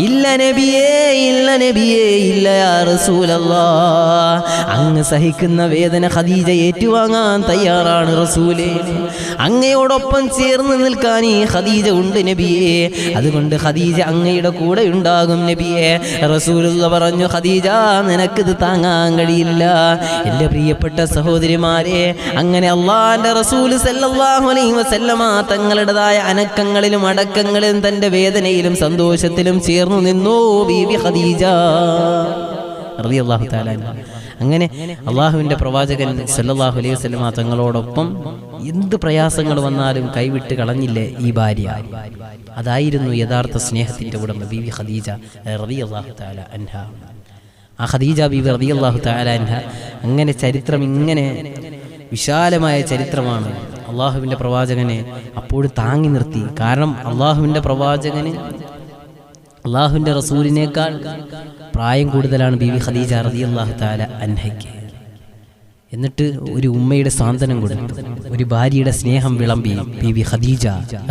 ഇല്ല നബിയേ, ഇല്ല നബിയേ, ഇല്ല യാ റസൂലല്ലാഹ്. അങ്ങ് സഹിക്കുന്ന വേദന ഖദീജ ഏറ്റുവാങ്ങാൻ തയ്യാറാണ് റസൂലേ. അങ്ങയോടൊപ്പം ചേർന്ന് നിൽക്കാൻ ഈ ഖദീജ ഉണ്ട് നബിയേ. അതുകൊണ്ട് ഖദീജ അങ്ങയുടെ കൂടെ ഉണ്ടാകും നബിയെ. റസൂലുള്ളാഹി പറഞ്ഞു, ഖദീജ നിനക്കിത് താങ്ങാൻ കഴിയില്ല. എൻ്റെ പ്രിയപ്പെട്ട സഹോദരിമാരെ, അങ്ങനെ അള്ളാന്റെ റസൂൽ സല്ലല്ലാഹു അലൈഹി വസല്ലമ തങ്ങളുടേതായ അനക്കങ്ങളിലും അടക്കങ്ങളിലും തൻ്റെ വേദനയിലും സന്തോഷത്തിലും ചേർന്നു നിന്നു ബീവി ഖദീജ റളിയല്ലാഹു തആല അൻഹ. അങ്ങനെ അള്ളാഹുവിൻ്റെ പ്രവാചകൻ സല്ലല്ലാഹു അലൈഹി വസല്ലമ തങ്ങളോടൊപ്പം എന്ത് പ്രയാസങ്ങൾ വന്നാലും കൈവിട്ട് കളഞ്ഞില്ലേ ഈ ഭാര്യ. അതായിരുന്നു യഥാർത്ഥ സ്നേഹത്തിൻ്റെ ഉടമ ബീവി ഖദീജ റളിയല്ലാഹു തആല അൻഹ. ആ ഖദീജ ബീവി റളിയല്ലാഹു തആല അൻഹ, അങ്ങനെ ചരിത്രം ഇങ്ങനെ വിശാലമായ ചരിത്രമാണ്. അള്ളാഹുവിൻ്റെ പ്രവാചകനെ അപ്പോഴും താങ്ങി നിർത്തി. കാരണം അള്ളാഹുവിൻ്റെ പ്രവാചകന് അള്ളാഹുവിൻ്റെ റസൂലിനേക്കാൾ പ്രായം കൂടുതലാണ് ബീവി ഖദീജ റളിയല്ലാഹു തആല അൻഹയ്ക്ക്. എന്നിട്ട് ഒരു ഉമ്മയുടെ സാന്ത്വനം കൊടുത്തു, ഒരു ഭാര്യയുടെ സ്നേഹം വിളമ്പി ബീവി ഖദീജ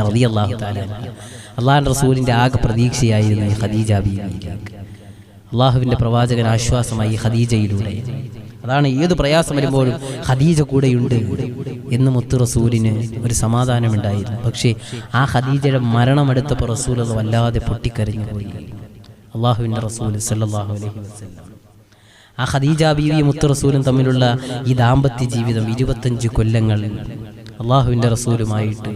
റളിയല്ലാഹു തആല അൻഹ. അള്ളാഹുവിൻ്റെ റസൂലിൻ്റെ ആകെ പ്രതീക്ഷയായിരുന്നു ഈ ഖദീജ ബീവി. അള്ളാഹുവിൻ്റെ പ്രവാചകൻ ആശ്വാസമായി ഖദീജയിലൂടെ. അതാണ് ഏത് പ്രയാസം വരുമ്പോഴും ഖദീജ കൂടെയുണ്ട് എന്ന് മുത്ത് റസൂലിന് ഒരു സമാധാനമുണ്ടായിരുന്നു. പക്ഷേ ആ ഖദീജയുടെ മരണമെടുത്തപ്പോൾ റസൂൽ അത് വല്ലാതെ പൊട്ടിക്കരഞ്ഞു പോയി. അള്ളാഹുവിൻ്റെ റസൂൽ സല്ലല്ലാഹു അലൈഹി വസല്ലം, ആ ഖദീജ ബീവിയും മുത്ത് റസൂലും തമ്മിലുള്ള ഈ ദാമ്പത്യ ജീവിതം 25 കൊല്ലങ്ങൾ അള്ളാഹുവിൻ്റെ റസൂലുമായിട്ട്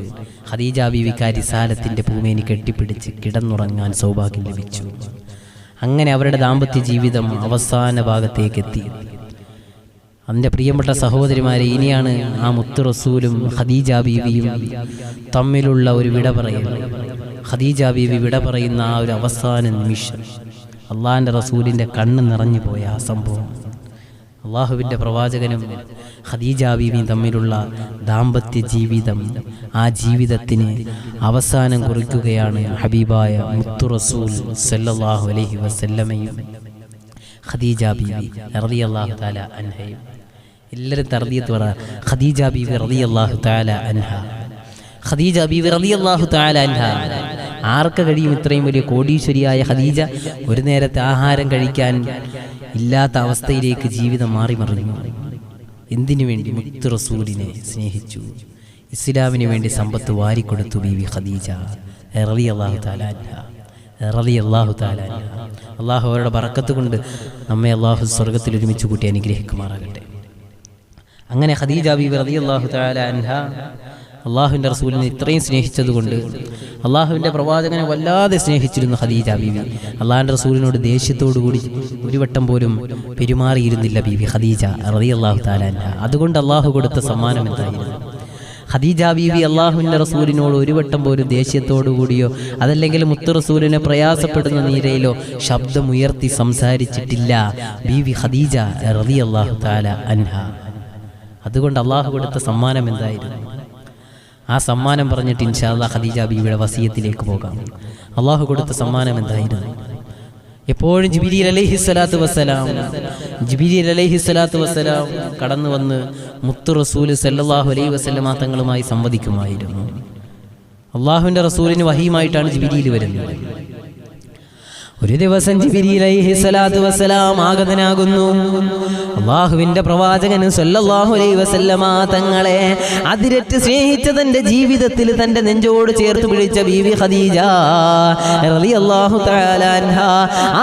ഖദീജ ബീവിക്ക് റിസാലത്തിൻ്റെ പൂമേനി കെട്ടിപ്പിടിച്ച് കിടന്നുറങ്ങാൻ സൗഭാഗ്യം ലഭിച്ചു. അങ്ങനെ അവരുടെ ദാമ്പത്യ ജീവിതം അവസാന ഭാഗത്തേക്കെത്തി. അതിൻ്റെ പ്രിയപ്പെട്ട സഹോദരിമാരെ, ഇനിയാണ് ആ മുത്ത് റസൂലും ഖദീജ ബീവിയും തമ്മിലുള്ള ഒരു വിട പറയൽ. ഖദീജ ബീവി വിട പറയുന്ന ആ ഒരു അവസാന നിമിഷം അള്ളാഹിൻ്റെ റസൂലിൻ്റെ കണ്ണ് നിറഞ്ഞു പോയ ആ സംഭവം. അള്ളാഹുവിൻ്റെ പ്രവാചകനും ഖദീജ ബീവിയും തമ്മിലുള്ള ദാമ്പത്യ ജീവിതം, ആ ജീവിതത്തിന് അവസാനം കുറിക്കുകയാണ് ഹബീബായ മുത്തു റസൂൽ സല്ലല്ലാഹു അലൈഹി വസല്ലമയും ഖദീജ ബീവി റളിയല്ലാഹു തആല അൻഹയും. എല്ലാവരും തർദിയത്ത് പറ. ഖദീജ ബീവി റളിയല്ലാഹു തആല അൻഹ. ഖദീജ ബീവി റളിയല്ലാഹു തആല അൻഹ. ആർക്ക് കഴിയും ഇത്രയും വലിയ കോടീശ്വരിയായ ഖദീജ ഒരു നേരത്തെ ആഹാരം കഴിക്കാൻ ഇല്ലാത്ത അവസ്ഥയിലേക്ക് ജീവിതം മാറി മറിഞ്ഞു. എന്തിനു വേണ്ടി? മുത്ത് റസൂലിനെ സ്നേഹിച്ചു, ഇസ്ലാമിന് വേണ്ടി സമ്പത്ത് വാരിക്കൊടുത്തു ബീവി ഖദീജ റളിയല്ലാഹു തആല അൻഹ. റളിയല്ലാഹു തആല അൻഹ. അള്ളാഹു അവരുടെ ബറക്കത്ത് കൊണ്ട് നമ്മെ അള്ളാഹു സ്വർഗത്തിൽ ഒരുമിച്ച് കൂട്ടി അനുഗ്രഹിക്കുമാറാകട്ടെ. അങ്ങനെ ഖദീജ ബീവി റളിയല്ലാഹു തആല അൻഹ അള്ളാഹുവിൻ്റെ റസൂലിനെ ഇത്രയും സ്നേഹിച്ചതുകൊണ്ട് അള്ളാഹുവിൻ്റെ പ്രവാചകനെ വല്ലാതെ സ്നേഹിച്ചിരുന്നു ഖദീജ ബീവി. അള്ളാഹുവിൻ്റെ റസൂലിനോട് ദേഷ്യത്തോടു കൂടി ഒരു വട്ടം പോലും പെരുമാറിയിരുന്നില്ല ബീവി ഖദീജ റളിയല്ലാഹു തആല അൻഹ. അതുകൊണ്ട് അള്ളാഹു കൊടുത്ത സമ്മാനം എന്തായിരുന്നു? ഖദീജ ബീവി അള്ളാഹുവിൻ്റെ റസൂലിനോട് ഒരു വട്ടം പോലും ദേഷ്യത്തോടു കൂടിയോ അതല്ലെങ്കിൽ മുത്ത് റസൂലിനെ പ്രയാസപ്പെടുന്ന നിലയിലോ ശബ്ദമുയർത്തി സംസാരിച്ചിട്ടില്ല ബീവി ഖദീജ റളിയല്ലാഹു തആല അൻഹ. അതുകൊണ്ട് അള്ളാഹു കൊടുത്ത സമ്മാനം എന്തായിരുന്നു? ആ സമ്മാനം പറഞ്ഞിട്ട് ഇൻഷാ അല്ലാഹ് ഖദീജ ബീവിയുടെ വസിയത്തിലേക്ക് പോകാം. അള്ളാഹു കൊടുത്ത സമ്മാനം എന്തായിരുന്നു? എപ്പോഴും ജിബ്രീൽ അലൈഹിസ്സലാത്തു വസ്സലാം കടന്നു വന്ന് മുത്ത് റസൂൽ സല്ലല്ലാഹു അലൈഹി വസല്ലമ തങ്ങളുമായി സംവദിക്കുമായിരുന്നു. അള്ളാഹുവിൻ്റെ റസൂലിന് വഹിയുമായിട്ടാണ് ജിബ്രീൽ വരുന്നത്. ഒരു ദിവസം ജിബ്രീൽ അലൈഹിസ്സലാത്തു വസ്സലാം ആഗതനാകുന്നു. അള്ളാഹുവിൻ്റെ പ്രവാചകൻ സല്ലല്ലാഹു അലൈഹി വസല്ലമ തങ്ങളെ അതിരറ്റ് സ്നേഹിച്ച തൻ്റെ ജീവിതത്തിൽ തൻ്റെ നെഞ്ചോട് ചേർത്ത് പിടിച്ച ബീവി ഖദീജ റളിയല്ലാഹു തആല അൻഹ.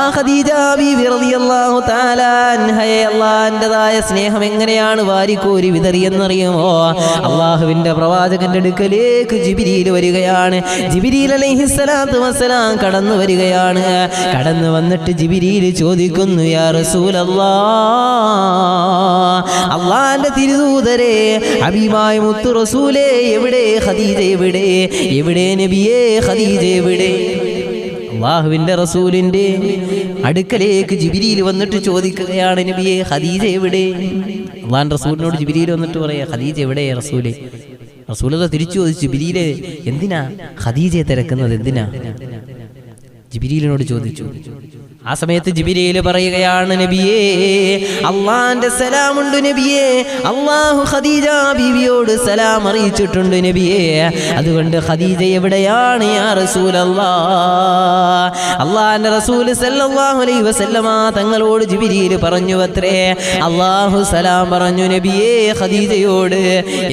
ആ ഖദീജ ബീവി റളിയല്ലാഹു തആല അൻഹയെ അള്ളാഹിൻ്റെതായ സ്നേഹം എങ്ങനെയാണ് വാരിക്കോരി വിതറിയെന്നറിയുമോ? അള്ളാഹുവിൻ്റെ പ്രവാചകന്റെ അടുക്കലേക്ക് ജിബ്രീൽ വരികയാണ്. ജിബ്രീൽ അലൈഹിസ്സലാത്തു വസ്സലാം കടന്നു വരികയാണ്. കടന്നു വന്നിട്ട് ജിബ്രീൽ ചോദിക്കുന്നു, യാ റസൂലല്ലാഹ്, അള്ളാന്റെ തിരുദൂതരെ ഹബീബായ മുത്തു റസൂലേ, എവിടെ ഖദീജ? എവിടെ നബിയേ ഖദീജ എവിടെ? അള്ളാഹുവിൻ്റെ റസൂലിൻ്റെ അടുക്കലേക്ക് ജിബ്രീൽ വന്നിട്ട് ചോദിക്കുകയാണ്, നബിയേ ഖദീജ എവിടെ? അള്ളാഹുവിൻ്റെ റസൂലിനോട് ജിബ്രീൽ വന്നിട്ട് പറയാ, ഖദീജ എവിടെ റസൂലേ? റസൂലത തിരിച്ചു ചോദിച്ചു, ജിബ്രീലേ എന്തിനാ ഖദീജയെ തിരക്കുന്നത്? എന്തിനാ? ജിബ്രീലിനോട് ചോദിച്ചു. ആ സമയത്ത് ജിബ്രീൽ പറയുകയാണ്, നബിയേ അള്ളാന്റെ സലാമുണ്ട് നബിയേ, അള്ളാഹു ഖദീജ ബീവിയോട് സലാം അറിയിച്ചിട്ടുണ്ട് നബിയേ, അതുകൊണ്ട് ഖദീജ എവിടെയാണ് യാ റസൂലല്ലാഹ്? അള്ളാന്റെ റസൂൽ സല്ലല്ലാഹു അലൈഹി വസല്ലമ തങ്ങളോട് ജിബ്രീൽ പറഞ്ഞു അത്രേ, അള്ളാഹു സലാം പറഞ്ഞു നബിയേ ഖദീജയോട്.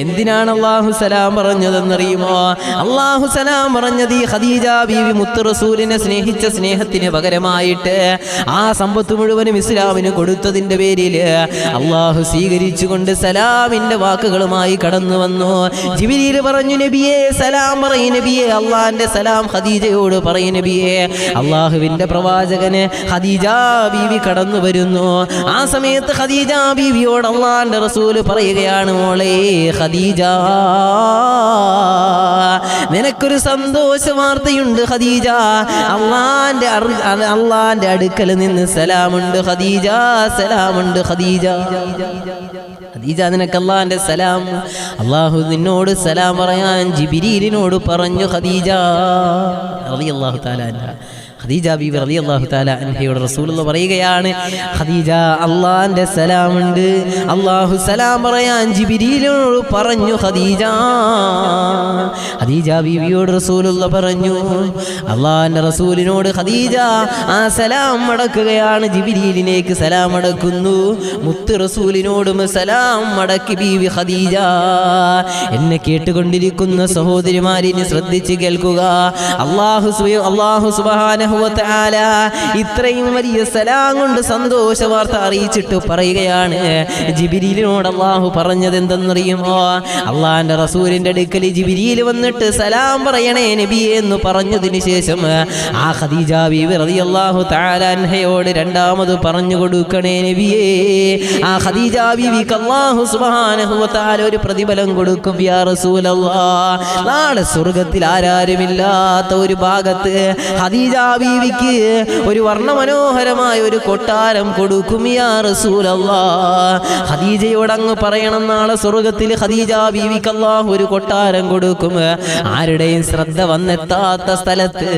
എന്തിനാണ് അള്ളാഹു സലാം പറഞ്ഞതെന്നറിയുമോ? അള്ളാഹു സലാം പറഞ്ഞത് ഈ ഖദീജ ബീവി മുത്ത് റസൂലിനെ സ്നേഹിച്ച സ്നേഹത്തിന് പകരമായിട്ട് ആ സമ്പത്ത് മുഴുവനും ഇസ്ലാമിന് കൊടുത്തതിന്റെ പേരിൽ അള്ളാഹു സ്വീകരിച്ചുകൊണ്ട് സലാമിന്റെ വാക്കുകളുമായി കടന്നു വന്നു. ജിബ്രീൽ പറഞ്ഞു, നബിയേ സലാം പറയ് നബിയേ, അള്ളാന്റെ സലാം ഖദീജയോട് പറയ് നബിയേ. അള്ളാഹുവിന്റെ പ്രവാചകന് ഖദീജ ബീവി കടന്നു വരുന്നു. ആ സമയത്ത് ഖദീജ ബീവിയോട് അള്ളാന്റെ റസൂൽ പറയുകയാണ്, മോളെ ഖദീജ, നിനക്കൊരു സന്തോഷ വാർത്തയുണ്ട് ഖദീജ. അള്ളാന്റെ അടുക്കൽ നിന്ന് സലാമുണ്ട് ഖദീജ, സലാമുണ്ട് ഖദീജ. ഖദീജ നിനക്ക് അള്ളാന്റെ സലാം. അള്ളാഹു നിന്നോട് സലാം പറയാൻ ജിബ്രീലിനോട് പറഞ്ഞു ഖദീജ റളിയല്ലാഹു തആല അൻഹ. ഖദീജ ബീവി റളിയല്ലാഹു തആല അൻഹയോട് റസൂലുള്ളാഹി പറയുകയാണ്, ഖദീജ അള്ളാന്റെ സലാമുണ്ട്, അള്ളാഹു സലാം പറയാൻ ജിബ്രീലിനോട് പറഞ്ഞു ഖദീജ. ഖദീജ ബീവിയോട് റസൂലുള്ളാഹി പറഞ്ഞു, അള്ളാന്റെ റസൂലിനോട് ഖദീജ ആ സലാം മടക്കുകയാണ്. ജിബ്രീലിലേക്ക് സലാം മടക്കുന്നു. മുത്ത് റസൂലിനോടും സലാം മടക്കി ബീവി ഖദീജ. എന്നെ കേട്ടുകൊണ്ടിരിക്കുന്ന സഹോദരിമാരിനെ ശ്രദ്ധിച്ച് കേൾക്കുക. അല്ലാഹു സുബ്ഹാനഹു വ തആല ഇത്രയും വലിയ സലാം കൊണ്ട് സന്തോഷ വാർത്ത അറിയിച്ചിട്ട് പറയുകയാണ്, ജിബ്രീലിനോട് അല്ലാഹു പറഞ്ഞത് എന്തെന്നറിയുമോ? അള്ളാന്റെ റസൂലിന്റെ അടുക്കൽ ജിബ്രീൽ വന്നിട്ട് സലാം പറയണേ നബിയെ എന്ന് പറഞ്ഞതിന് ശേഷം ആ ഖദീജ ബീവി റളിയല്ലാഹു തആല അൻഹയോട് രണ്ടാമത് പറഞ്ഞു കൊടുക്കണേ നബിയേ, ആ ഖദീജ ബീവിക്ക് അല്ലാഹു സുബ്ഹാനഹു വ തആല ഒരു പ്രതിഫലം കൊടുക്കും യാ റസൂലല്ലാഹ്. നാളെ സ്വർഗ്ഗത്തിൽ ആരാരുമില്ലാത്ത ഒരു ഭാഗത്ത് ഖദീജ ബീവിക്ക് ഒരു വർണ്ണമനോഹരമായ ഒരു കൊട്ടാരം കൊടുക്കും യാ റസൂലല്ലാഹ്. ഖദീജയോട് അങ്ങ് പറയണം, നാളെ സ്വർഗ്ഗത്തിൽ ഖദീജ ബീവിക്ക് അല്ലാഹു ഒരു കൊട്ടാരം കൊടുക്കും. ആരുടെയും ശ്രദ്ധ വന്നെത്താത്ത സ്ഥലത്ത്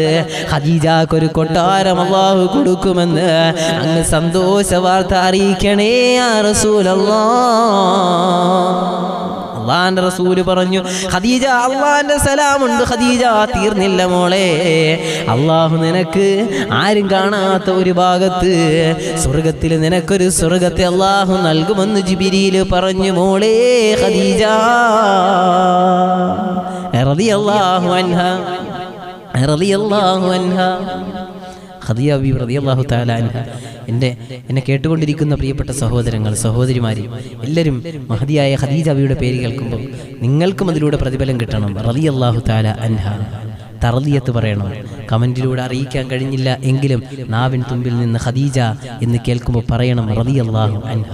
ഖദീജക്ക് ഒരു കൊട്ടാരം അല്ലാഹു കൊടുക്കുമെന്ന് അങ്ങ് സന്തോഷ വാർത്ത അറിയിക്കണേ യാ റസൂലല്ലാഹ്. അള്ളാന്റെ റസൂല് പറഞ്ഞു, ഖദീജ അള്ളാന്റെ സലാമുണ്ട് ഖദീജ, തീർന്നില്ല മോളെ. അള്ളാഹു നിനക്ക് ആരും കാണാത്ത ഒരു ഭാഗത്ത് സ്വർഗത്തിൽ നിനക്കൊരു സ്വർഗത്തെ അള്ളാഹു നൽകുമെന്ന് ജിബ്രീൽ പറഞ്ഞു മോളെ ഖദീജ റളിയല്ലാഹു അൻഹാ റളിയല്ലാഹു അൻഹാ. ഖദീജ ബീവി റളിയല്ലാഹു തആല അൻഹ. എന്നെ കേട്ടുകൊണ്ടിരിക്കുന്ന പ്രിയപ്പെട്ട സഹോദരങ്ങൾ, സഹോദരിമാര് എല്ലാവരും മഹദിയായ ഖദീജ ബീവിയുടെ പേര് കേൾക്കുമ്പോൾ നിങ്ങൾക്കും അതിലൂടെ പ്രതിഫലം കിട്ടണം. റളിയല്ലാഹു തആല അൻഹ. തർദിയത്ത് പറയണം. കമന്റിലൂടെ അറിയിക്കാൻ കഴിഞ്ഞില്ല എങ്കിലും നാവിൻ തുമ്പിൽ നിന്ന് ഖദീജ എന്ന് കേൾക്കുമ്പോൾ പറയണം റളിയല്ലാഹു അൻഹ.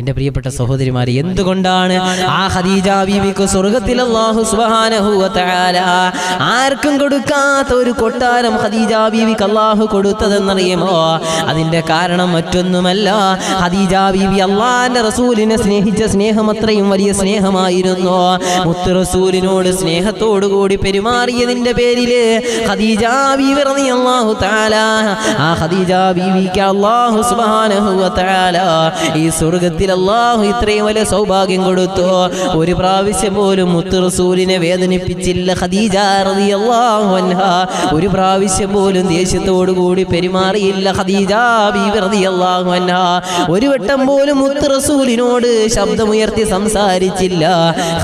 എൻ്റെ പ്രിയപ്പെട്ട സഹോദരിമാരെ, എന്തുകൊണ്ടാണ് ആ ഖദീജ ബീവിക്ക് സ്വർഗ്ഗത്തിൽ അല്ലാഹു സുബ്ഹാനഹു വ തആല ആർക്കും കൊടുക്കാത്ത ഒരു കൊട്ടാരം ഖദീജ ബീവിക്ക് അല്ലാഹു കൊടുത്തതെന്നറിയുമോ? അതിൻ്റെ കാരണം മറ്റൊന്നുമല്ല, ഖദീജ ബീവി അല്ലാഹുവിൻ്റെ റസൂലിനെ സ്നേഹിച്ച സ്നേഹം അത്രയും വലിയ സ്നേഹമായിരുന്നു. മുത്ത് റസൂലിനോട് സ്നേഹത്തോടു കൂടി പെരുമാറിയതിൻ്റെ പേരിൽ ഖദീജ ബീവി റളിയല്ലാഹു തആല ആ ഖദീജ ബീവിക്ക് അല്ലാഹു സുബ്ഹാനഹു വ തആല ഈ സ്വർഗ്ഗത്തിൽ അല്ലാഹു ഇത്രയും വലിയ സൗഭാഗ്യം കൊടുത്തു. ഒരു പ്രാവശ്യം പോലും മുത്ത് റസൂലിനെ വേദനിപ്പിച്ചില്ല ഖദീജ റളിയല്ലാഹു അൻഹാ. ഒരു പ്രാവശ്യം പോലും ദേഷ്യത്തോടു കൂടി പെരുമാറിയില്ല ഖദീജ ബീവി റളിയല്ലാഹു അൻഹാ. ഒരു വട്ടം പോലും മുത്ത് റസൂലിനോട് ശബ്ദമുയർത്തി സംസാരിച്ചില്ല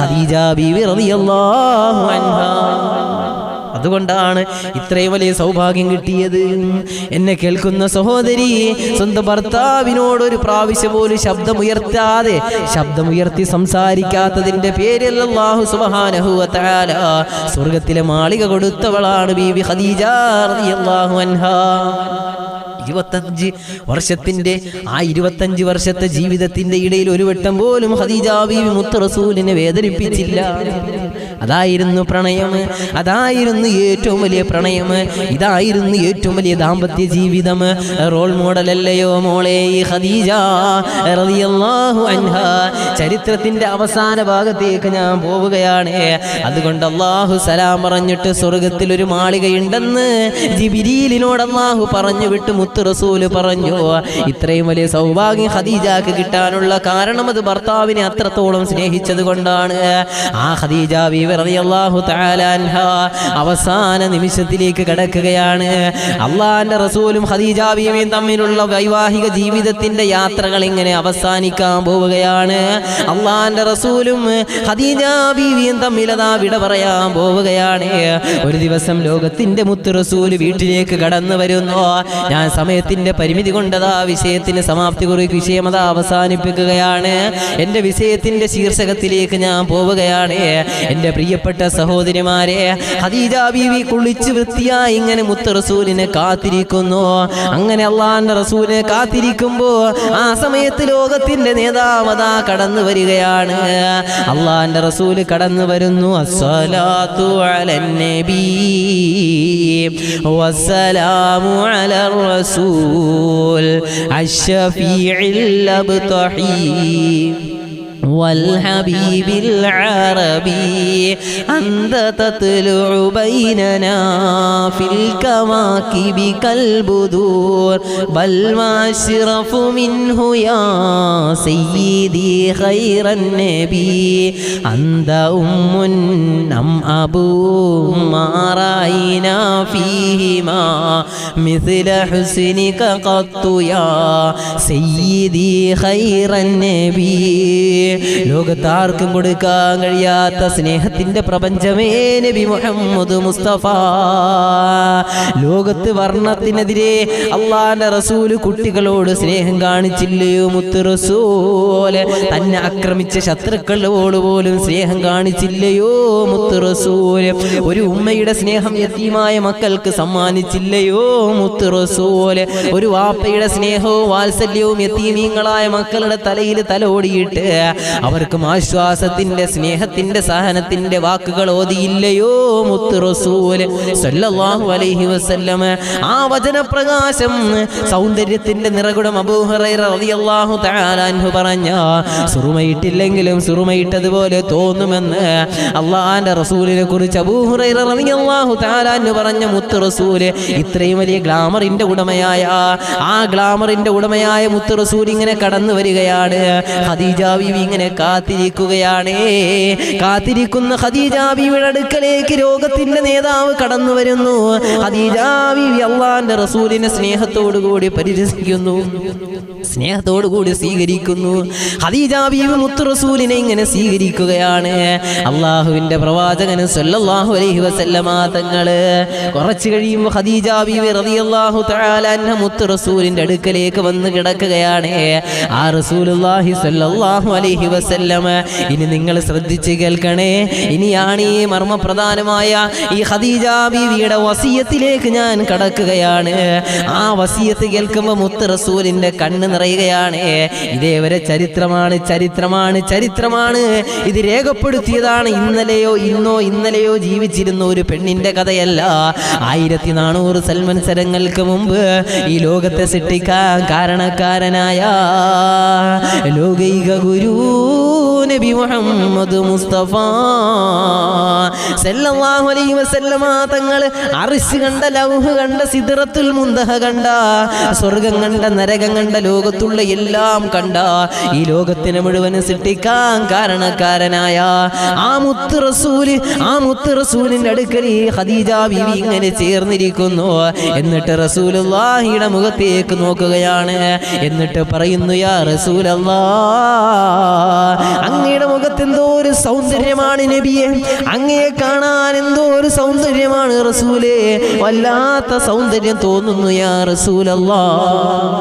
ഖദീജ ബീവി റളിയല്ലാഹു അൻഹാ. അതുകൊണ്ടാണ് ഇത്രയും വലിയ സൗഭാഗ്യം കിട്ടിയത്. എന്നെ കേൾക്കുന്ന സഹോദരി, സ്വന്തം ഭർത്താവിനോട് ഒരു പ്രാവശ്യം പോലും ശബ്ദമുയർത്തി സംസാരിക്കാത്തതിന്റെ പേരിൽ അല്ലാഹു സുബ്ഹാനഹു വ തആല സ്വർഗ്ഗത്തിലെ മാളിക കൊടുത്തവളാണ് ബീവി ഖദീജ റളിയല്ലാഹു അൻഹാ. 25 വർഷത്തിന്റെ ആ 25 വർഷത്തെ ജീവിതത്തിന്റെ ഇടയിൽ ഒരു വട്ടം പോലും ഖദീജ ബീവി മുത്ത് റസൂലിനെ വേദനിപ്പിച്ചില്ല. അതായിരുന്നു പ്രണയം, അതായിരുന്നു ഏറ്റവും വലിയ പ്രണയം, ഇതായിരുന്നു ഏറ്റവും വലിയ ദാമ്പത്യ ജീവിതം. റോൾ മോഡലല്ലയോ മോളെ ഈ ഖദീജ റളിയല്ലാഹു അൻഹാ. ചരിത്രത്തിന്റെ അവസാന ഭാഗത്തേക്ക് ഞാൻ പോവുകയാണ്. അതുകൊണ്ട് അല്ലാഹു സലാം പറഞ്ഞിട്ട് സ്വർഗ്ഗത്തിൽ ഒരു മാളികയുണ്ടെന്ന് ജിബ്രീലിനോട് അല്ലാഹു പറഞ്ഞു വിട്ട് മുത്ത് റസൂല് പറഞ്ഞു. ഇത്രയും വലിയ സൗഭാഗ്യം ഖദീജക്ക് കിട്ടാനുള്ള കാരണം അത് ഭർത്താവിനെ അത്രത്തോളം സ്നേഹിച്ചത് കൊണ്ടാണ്. ആ ഖദീജ ബീവി റളിയല്ലാഹു തആല അൻഹാ അവസാന നിമിഷത്തിലേക്ക് കടക്കുകയാണ്. അല്ലാഹുവിന്റെ റസൂലും ഖദീജ ബീവിയും തമ്മിലുള്ള വൈവാഹിക ജീവിതത്തിന്റെ യാത്രകൾ ഇങ്ങനെ അവസാനിക്കാൻ പോവുകയാണ്. അല്ലാഹുവിന്റെ റസൂലും ഖദീജ ബീവിയും തമ്മിൽ അതാ വിട പറയാൻ പോവുകയാണ്. ഒരു ദിവസം ലോകത്തിന്റെ മുത്ത് റസൂൽ വീട്ടിലേക്ക് കടന്നു വരുന്നു. ഞാൻ സമയത്തിന്റെ പരിമിതി കൊണ്ടതാ വിഷയത്തിന് സമാപ്തി കുറിച്ച് വിഷയം അതാ അവസാനിപ്പിക്കുകയാണ്. എൻ്റെ വിഷയത്തിന്റെ ശീർഷകത്തിലേക്ക് ഞാൻ പോവുകയാണ്. എൻ്റെ പ്രിയപ്പെട്ട സഹോദരിമാരെ, ഖദീജ ബീവി കുളിച്ച് വൃത്തിയായി ഇങ്ങനെ മുത്ത് റസൂലിനെ കാത്തിരിക്കുന്നു. അങ്ങനെ അല്ലാഹുവിന്റെ റസൂലിനെ കാത്തിരിക്കുമ്പോ ആ സമയത്ത് ലോകത്തിന്റെ നേതാവതാ കടന്നു വരികയാണ്. അല്ലാഹുവിന്റെ റസൂല് കടന്നു വരുന്നു. അസ്സലാത്തു അലൻ നബി വസ്സലാമു അലർ റസൂൽ അശ്ശഫീഇൽ അബ്തഹി والحبيب العربي أنت تطلع بيننا في الكواكب كالبدور بل ما أشرف منه يا سيدي خير النبي أنت أم أم أبو ما رأينا فيهما مثل حسنك قط يا سيدي خير النبي. ലോകത്താർക്കും കൊടുക്കാൻ കഴിയാത്ത സ്നേഹത്തിന്റെ പ്രപഞ്ചമേ നബി മുഹമ്മദ് മുസ്തഫ. ലോകത്ത് വർണ്ണത്തിനെതിരെ അല്ലാഹുവിന്റെ റസൂല് കുട്ടികളോട് സ്നേഹം കാണിച്ചില്ലയോ മുത്ത് റസൂല്? തന്നെ ആക്രമിച്ച ശത്രുക്കളോട് പോലും സ്നേഹം കാണിച്ചില്ലയോ മുത്ത് റസൂല്? ഒരു ഉമ്മയുടെ സ്നേഹം യതീമായ മക്കൾക്ക് സമ്മാനിച്ചില്ലയോ മുത്ത് റസൂല്? ഒരു വാപ്പയുടെ സ്നേഹവും വാത്സല്യവും യതീമീങ്ങളായ മക്കളുടെ തലയിൽ തലോടിയിട്ട് അവർക്കും ആശ്വാസത്തിന്റെ, സ്നേഹത്തിന്റെ, സഹനത്തിന്റെ വാക്കുകൾ ഓതിയില്ലയോ മുത്ത് റസൂൽ സല്ലല്ലാഹു അലൈഹി വസല്ലം? ആ വചനപ്രകാശം, സൗന്ദര്യത്തിന്റെ നിറകുടം അബൂ ഹുറൈറ റളിയല്ലാഹു തആല അൻഹു പറഞ്ഞ സുറുമയിട്ടില്ലെങ്കിലും സുറുമയിട്ടതുപോലെ തോന്നുമെന്ന് അള്ളാഹുവിന്റെ റസൂലിനെ കുറിച്ച് അബൂ ഹുറൈറ റളിയല്ലാഹു തആല അൻഹു പറഞ്ഞ മുത്ത് റസൂൽ ഇത്രയും വലിയ ഗ്ലാമറിന്റെ ഉടമയായ, ആ ഗ്ലാമറിന്റെ ഉടമയായ മുത്ത് റസൂൽ ഇങ്ങനെ കടന്നു വരികയാണ്. ഖദീജ ബീവി ഇങ്ങനെ കാത്തിരിക്കുകയാണ്. കാത്തിരിക്കുന്ന ഖദീജ ബീവിയുടെ അടുക്കലേക്ക് രോഗത്തിന്റെ നേതാവ് കടന്നു വരുന്നു. ഖദീജ ബീവി അള്ളാഹുവിന്റെ റസൂലിനെ സ്നേഹത്തോടുകൂടി പരിരസിക്കുന്നു, സ്നേഹത്തോടുകൂടി സ്വീകരിക്കുന്നു. ഖദീജ ബീവി മുത്ത് റസൂലിനെ ഇങ്ങനെ സ്വീകരിക്കുകയാണ്. അള്ളാഹുവിന്റെ പ്രവാചകൻ സല്ലല്ലാഹു അലൈഹി വസല്ലമ തങ്ങള് കുറച്ച് കഴിയുമ്പോൾ ഖദീജ ബീവി റളിയല്ലാഹു തആല അൻഹ മുത്ത് റസൂലിന്റെ അടുക്കലേക്ക് വന്ന് കിടക്കുകയാണ്. ആ റസൂലുള്ളാഹി സല്ലല്ലാഹു അലൈഹി വസല്ലമ, ഇനി നിങ്ങൾ ശ്രദ്ധിച്ച് കേൾക്കണേ. ഇനിയാണ് ഈ മർമ്മപ്രധാനമായ ഈ ഖദീജ ബീവിയുടെ വസിയത്തിലേക്ക് ഞാൻ കടക്കുകയാണ്. ആ വസിയത്ത് കേൾക്കുമ്പോൾ മുത്ത് റസൂലിന്റെ കണ്ണ് നിറയുകയാണ്. ഇതേവരെ ചരിത്രമാണ്, ചരിത്രമാണ്, ചരിത്രമാണ്. ഇത് രേഖപ്പെടുത്തിയതാണ് ഇന്നലെയോ ജീവിച്ചിരുന്ന ഒരു പെണ്ണിന്റെ കഥയല്ല. 1400 സൽമത്സരങ്ങൾക്ക് മുമ്പ് ഈ ലോകത്തെ സൃഷ്ടിക്കാൻ കാരണക്കാരനായ ലോകൈക ഗുരു നബി മുഹമ്മദ് മുസ്തഫ സല്ലല്ലാഹു അലൈഹി വസല്ലമ തങ്ങൾ അർശ് കണ്ട, ലൗഹ് കണ്ട, സിദ്റത്തുൽ മുന്തഹ കണ്ട, സ്വർഗം കണ്ട, നരകം കണ്ട, ലോകത്തുള്ള എല്ലാം കണ്ട, ഈ ലോകത്തിനെ മുഴുവൻ സൃഷ്ടിക്കാൻ കാരണക്കാരനായ ആ മുത്ത് റസൂലിന്റെ അടുക്കൽ ഖദീജ ബീവി ഇങ്ങനെ ചേർന്നിരിക്കുന്നു. എന്നിട്ട് റസൂലുള്ളാഹിയുടെ മുഖത്തേക്ക് നോക്കുകയാണ്. എന്നിട്ട് പറയുന്നു, യാ റസൂലല്ലാഹ്, അങ്ങയുടെ മുഖത്ത് എന്തോ ഒരു സൗന്ദര്യമാണ് നബിയെ, അങ്ങയെ കാണാൻ എന്തോ ഒരു സൗന്ദര്യമാണ് റസൂലേ, വല്ലാത്ത സൗന്ദര്യം തോന്നുന്നു യാ റസൂലല്ലാഹ്.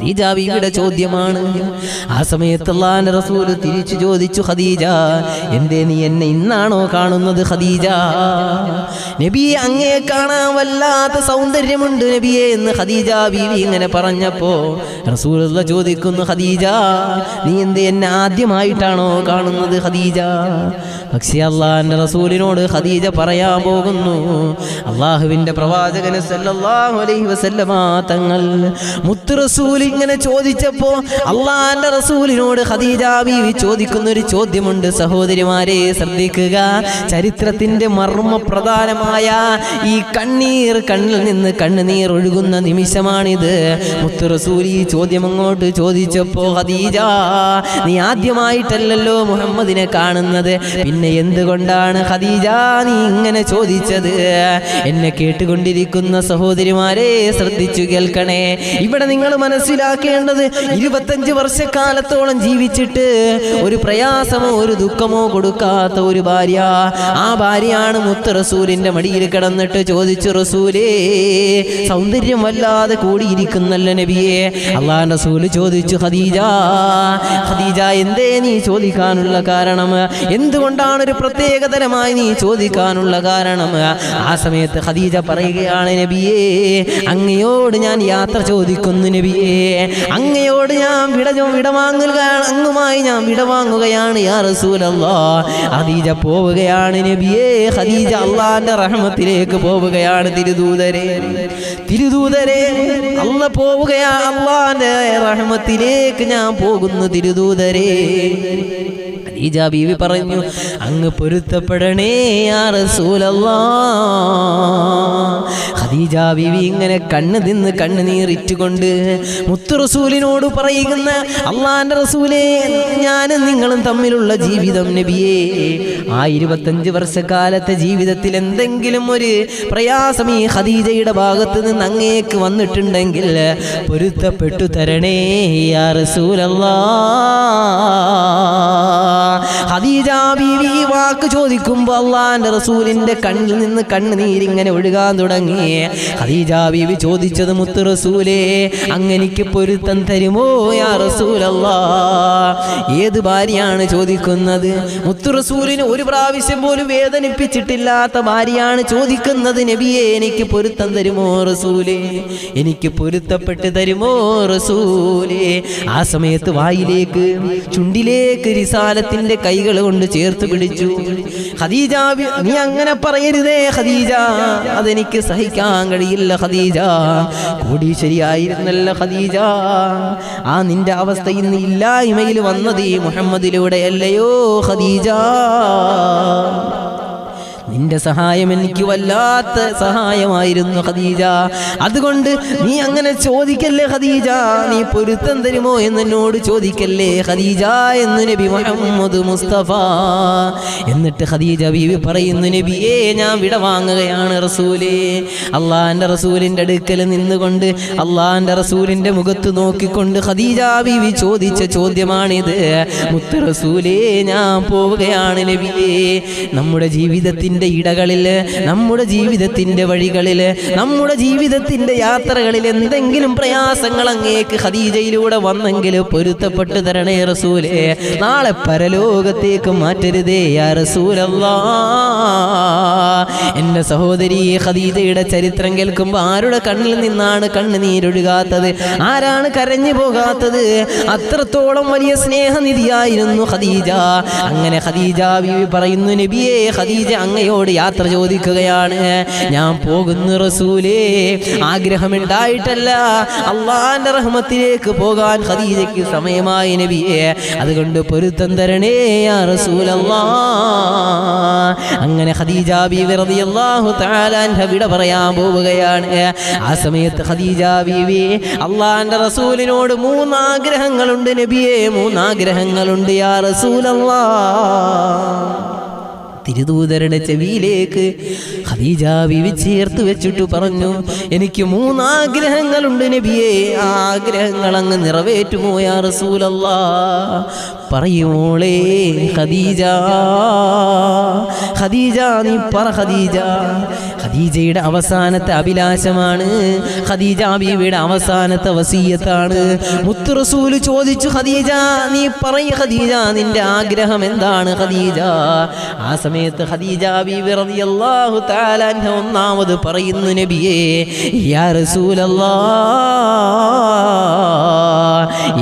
ഖദീജ ബീവിയുടെ ചോദ്യമാണ്. ആ സമയത്ത് അല്ലാഹുവിന്റെ റസൂൽ തിരിച്ചു ചോദിച്ചു, ഖദീജ, എന്തേ നീ എന്നെ ഇന്നാണോ കാണുന്നത് ഖദീജ? നബിയെ, അങ്ങയെ കാണാൻ വല്ലാത്ത സൗന്ദര്യമുണ്ട് നബിയെ എന്ന് ഖദീജ ബീവി ഇങ്ങനെ പറഞ്ഞപ്പോ റസൂലുള്ളാഹി ചോദിക്കുന്നു, ഖദീജ, നീ എന്തേ എന്നെ ആദ്യമായിട്ടാണോ കാണുന്നത് ഖദീജ? പക്ഷേ അല്ലാഹുവിന്റെ റസൂലിനോട് ഖദീജ പറയാൻ പോകുന്നു, അല്ലാഹുവിന്റെ പ്രവാചകൻ സല്ലല്ലാഹു അലൈഹി വസല്ലമ തങ്ങൾ മുത്ത് റസൂൽ ഇങ്ങനെ ചോദിച്ചപ്പോ അല്ലാഹുവിന്റെ റസൂലിനോട് ഖദീജ ബീവി ചോദിക്കുന്ന ഒരു ചോദ്യമുണ്ട്. സഹോദരിമാരെ ശ്രദ്ധിക്കുക. ചരിത്രത്തിന്റെ മർമ്മപ്രധാനമായ ഈ കണ്ണിൽ നിന്ന് കണ്ണുനീർ ഒഴുകുന്ന നിമിഷമാണിത്. മുത്ത് റസൂൽ ഈ ചോദ്യം അങ്ങോട്ട് ചോദിച്ചപ്പോ, ഖദീജ, നീ ആദ്യമായിട്ടല്ലല്ലോ മുഹമ്മദിനെ കാണുന്നത്, പിന്നെ എന്തുകൊണ്ടാണ് ഖദീജ നീ ഇങ്ങനെ ചോദിച്ചത്? എന്നെ കേട്ടുകൊണ്ടിരിക്കുന്ന സഹോദരിമാരെ ശ്രദ്ധിച്ചു കേൾക്കണേ. ഇവിടെ നിങ്ങൾ മനസ്സിലാക്കേണ്ടത്, 25 വർഷക്കാലത്തോളം ജീവിച്ചിട്ട് ഒരു പ്രയാസമോ ഒരു ദുഃഖമോ കൊടുക്കാത്ത ഒരു ഭാര്യ, ആ ഭാര്യയാണ് മുത്ത് റസൂലിന്റെ മടിയിൽ കിടന്നിട്ട് ചോദിച്ചു, റസൂലേ, സൗന്ദര്യം വല്ലാതെ കൂടിയിരിക്കുന്നല്ലോ നബിയെ. അല്ലാഹുവിന്റെ റസൂൽ ചോദിച്ചു, ഖദീജ, എന്തേ നീ ചോദിക്കാനുള്ള കാരണം? എന്തുകൊണ്ടാണ് ഒരു പ്രത്യേകതരമായി നീ ചോദിക്കാനുള്ള കാരണം? ആ സമയത്ത് ഖദീജ പറയുകയാണ്, നബിയേ, അങ്ങയോട് ഞാൻ യാത്ര ചോദിക്കുന്നു നബിയേ, അങ്ങയോട് ഞാൻ അങ്ങുമായി ഞാൻ വിടവാങ്ങുകയാണ് യാ റസൂലല്ലാഹ്. ഖദീജ പോവുകയാണ് നബിയേ. ഖദീജ അല്ലാഹുവിന്റെ റഹ്മത്തിലേക്ക് പോവുകയാണ്. തിരുദൂതരെ അല്ല പോവുകയാ, അല്ലാഹുവിന്റെ റഹ്മത്തിലേക്ക് ഞാൻ പോകുന്നു തിരുദൂതരെ. ഖദീജ ബീവി പറഞ്ഞു, അങ്ങ് പൊരുത്തപ്പെടണേ യാ റസൂലല്ലാഹ്. ഖദീജ ബീവി ഇങ്ങനെ കണ്ണുനീറിറ്റുകൊണ്ട് മുത്ത് റസൂലിനോട് പറയുന്ന, അല്ലാഹുവിന്റെ റസൂലേ, ഞാനും നിങ്ങളും തമ്മിലുള്ള ജീവിതം നബിയേ, ആ 25 വർഷക്കാലത്തെ ജീവിതത്തിൽ എന്തെങ്കിലും ഒരു പ്രയാസം ഈ ഖദീജയുടെ ഭാഗത്ത് നിന്ന് അങ്ങേക്ക് വന്നിട്ടുണ്ടെങ്കിൽ പൊരുത്തപ്പെട്ടു തരണേ യാ റസൂലല്ലാഹ്. ഖദീജ ബീവി ഈ വാക്ക് ചോദിക്കുമ്പോൾ അള്ളാന്റെ റസൂലിന്റെ കണ്ണിൽ നിന്ന് കണ്ണുനീരിങ്ങനെ ഒഴുകാൻ തുടങ്ങി. ഖദീജ ബീവി ചോദിച്ചത്, മുത്ത് റസൂലേ, അങ്ങനിക്ക് പൊരുത്തം തരുമോ യാ റസൂലല്ലാഹ്? ഏത് ഭാര്യയാണ് ചോദിക്കുന്നത്? മുത്ത് റസൂലിന് ഒരു പ്രാവശ്യം പോലും വേദനിപ്പിച്ചിട്ടില്ലാത്ത ഭാര്യയാണ് ചോദിക്കുന്നത്, നബിയെ എനിക്ക് പൊരുത്തം തരുമോ റസൂലേ, എനിക്ക് പൊരുത്തപ്പെട്ട് തരുമോ റസൂലേ? ആ സമയത്ത് വായിലേക്ക് ചുണ്ടിലേക്ക് റിസാലത്തിന്റെ കൈകൾ കൊണ്ട് ചേർത്ത് പിടിച്ചു. ഖദീജ, നീ അങ്ങനെ പറയരുതേ ഖദീജ, അതെനിക്ക് സഹിക്കാൻ കഴിയില്ല ഖദീജ. കോടീശ്വരിയായിരുന്നല്ല ഖദീജ, ആ നിന്റെ അവസ്ഥ ഇന്ന് ഇല്ലായ്മയിൽ വന്നത് ഈ മുഹമ്മദിലൂടെ അല്ലയോ ഖദീജ? നിന്റെ സഹായം എനിക്ക് വല്ലാത്ത സഹായമായിരുന്നു ഖദീജ. അതുകൊണ്ട് നീ അങ്ങനെ ചോദിക്കല്ലേ ഖദീജ, നീ പൊരുത്തം തരുമോ എന്നോട് ചോദിക്കല്ലേ ഖദീജ എന്ന് നബി മുഹമ്മദ് മുസ്തഫ. എന്നിട്ട് ഖദീജ ബീവി പറയുന്നു, നബിയേ, ഞാൻ വിട വാങ്ങുകയാണ് റസൂലേ. അള്ളാന്റെ റസൂലിന്റെ അടുക്കൽ നിന്നുകൊണ്ട് അള്ളാന്റെ റസൂലിന്റെ മുഖത്ത് നോക്കിക്കൊണ്ട് ഖദീജ ബീവി ചോദിച്ച ചോദ്യമാണിത്. മുത്ത് റസൂലേ, ഞാൻ പോവുകയാണ് നബിയേ. നമ്മുടെ ജീവിതത്തിന്റെ ഇടകളിൽ, നമ്മുടെ ജീവിതത്തിന്റെ വഴികളിൽ, നമ്മുടെ ജീവിതത്തിന്റെ യാത്രകളിൽ എന്തെങ്കിലും പ്രയാസങ്ങൾ അങ്ങേക്ക് ഖദീജയിലൂടെ വന്നെങ്കിൽ പൊരുത്തപ്പെട്ടു തരണേ റസൂലേ. നാളെ പരലോകത്തേക്ക് മാറ്റരുതേ യാ റസൂലല്ലാഹ്. എന്റെ സഹോദരി ഖദീജയുടെ ചരിത്രം കേൾക്കുമ്പോൾ ആരുടെ കണ്ണിൽ നിന്നാണ് കണ്ണുനീരൊഴുകാത്തത്? ആരാണ് കരഞ്ഞു പോകാത്തത്? അത്രത്തോളം വലിയ സ്നേഹനിധിയായിരുന്നു ഖദീജ. അങ്ങനെ ഖദീജ ബീവി പറയുന്നു, നബിയേ, ഖദീജ അങ്ങയോട് യാത്ര ചോദിക്കുകയാണ്. ഞാൻ പോകുന്നു റസൂലേ, ആഗ്രഹമുണ്ടായിട്ടല്ല, അള്ളാന്റെ റഹ്മത്തിലേക്ക് പോകാൻ ഖദീജയ്ക്ക് സമയമായി നബിയേ. അതുകൊണ്ട് പൊരുത്തം തരണേ യാ റസൂലല്ലാഹ്. അങ്ങനെ ഖദീജ ബീവി റളിയല്ലാഹു തആല അൻഹ വിട പറയാൻ പോവുകയാണ്. ആ സമയത്ത് ഖദീജ ബീവി അള്ളാന്റെ റസൂലിനോട് 3 ആഗ്രഹങ്ങളുണ്ട് നബിയേ, 3 ആഗ്രഹങ്ങളുണ്ട് യാ റസൂലല്ലാഹ്. തിരുദൂതരുടെ ചെവിയിലേക്ക് ഖദീജ ബീവി ചേർത്ത് വെച്ചിട്ട് പറഞ്ഞു, എനിക്ക് 3 ആഗ്രഹങ്ങളുണ്ട് നബിയേ, ആ ആഗ്രഹങ്ങൾ അങ്ങ് നിറവേറ്റുമോ യാ റസൂലല്ലാഹ്? പറയുമോളേ ഖദീജ, ഖദീജ നീ പറ ഖദീജ. ഖദീജയുടെ അവസാനത്തെ അഭിലാഷമാണ്, ഖദീജ ബീവിയുടെ അവസാനത്തെ വസിയത്താണ്. മുത്ത് റസൂൽ ചോദിച്ചു, ഖദീജ നീ പറയ് ഖദീജ, നിന്റെ ആഗ്രഹം എന്താണ് ഖദീജ? ആ സമയത്ത് ഖദീജ ബീവി റളിയല്ലാഹു തആല അൻഹ ഒന്നാമത് പറയുന്നു, നബിയേ യാ റസൂലല്ലാഹ്,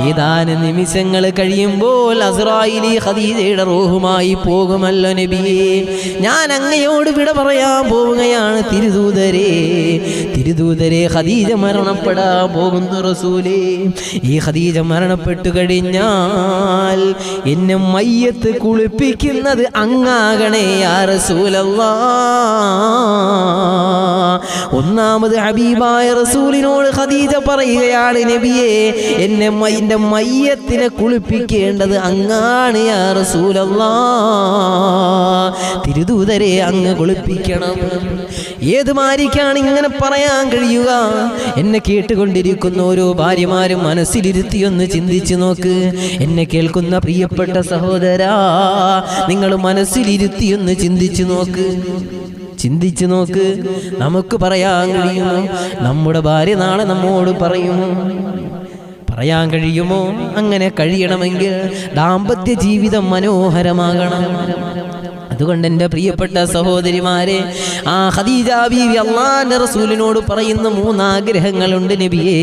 ഏതാനും നിമിഷങ്ങൾ കഴിയുമ്പോൾ അസ്റായിലി ഖദീജയുടെ റൂഹുമായി പോകുമല്ലോ നബിയേ. ഞാൻ അങ്ങയോട് വിട പറയാൻ പോവുകയാണ് തിരുദൂതരെ. തിരുദൂതരെ, ഖദീജ മരണപ്പെടാൻ പോകുന്നു റസൂലേ. ഈ ഖദീജ മരണപ്പെട്ടു കഴിഞ്ഞാൽ എന്നെ മയ്യത്ത് കുളിപ്പിക്കുന്നത് അങ്ങാകണേ യാ റസൂലല്ലാഹ്. ഒന്നാമത് ഹബീബായ റസൂലിനോട് ഖദീജ പറയുകയാണ്, നബിയേ, എന്റെ മയ്യത്തിനെ കുളിപ്പിക്കേണ്ടത് അങ്ങാണ് യാ റസൂലല്ലാഹ്. തിരുദൂതരെ, അങ്ങ് കുളിപ്പിക്കണം. ഏത് ഭാര്യയ്ക്കാണ് ഇങ്ങനെ പറയാൻ കഴിയുക? എന്നെ കേട്ടുകൊണ്ടിരിക്കുന്ന ഓരോ ഭാര്യമാരും മനസ്സിലിരുത്തിയൊന്ന് ചിന്തിച്ചു നോക്ക്. എന്നെ കേൾക്കുന്ന പ്രിയപ്പെട്ട സഹോദരാ, നിങ്ങൾ മനസ്സിലിരുത്തിയൊന്ന് ചിന്തിച്ചു നോക്ക്. ചിന്തിച്ചു നോക്ക്. നമുക്ക് പറയാൻ കഴിയുമോ? നമ്മുടെ ഭാര്യ നാളെ നമ്മോട് പറയുമോ? പറയാൻ കഴിയുമോ? അങ്ങനെ കഴിയണമെങ്കിൽ ദാമ്പത്യ ജീവിതം മനോഹരമാകണം. അതുകൊണ്ട് എൻ്റെ പ്രിയപ്പെട്ട സഹോദരിമാരെ, ആ ഖദീജ ബീവി അല്ലാഹുവിൻ്റെ റസൂലിനോട് പറയുന്ന 3 ആഗ്രഹങ്ങളുണ്ട് നബിയേ.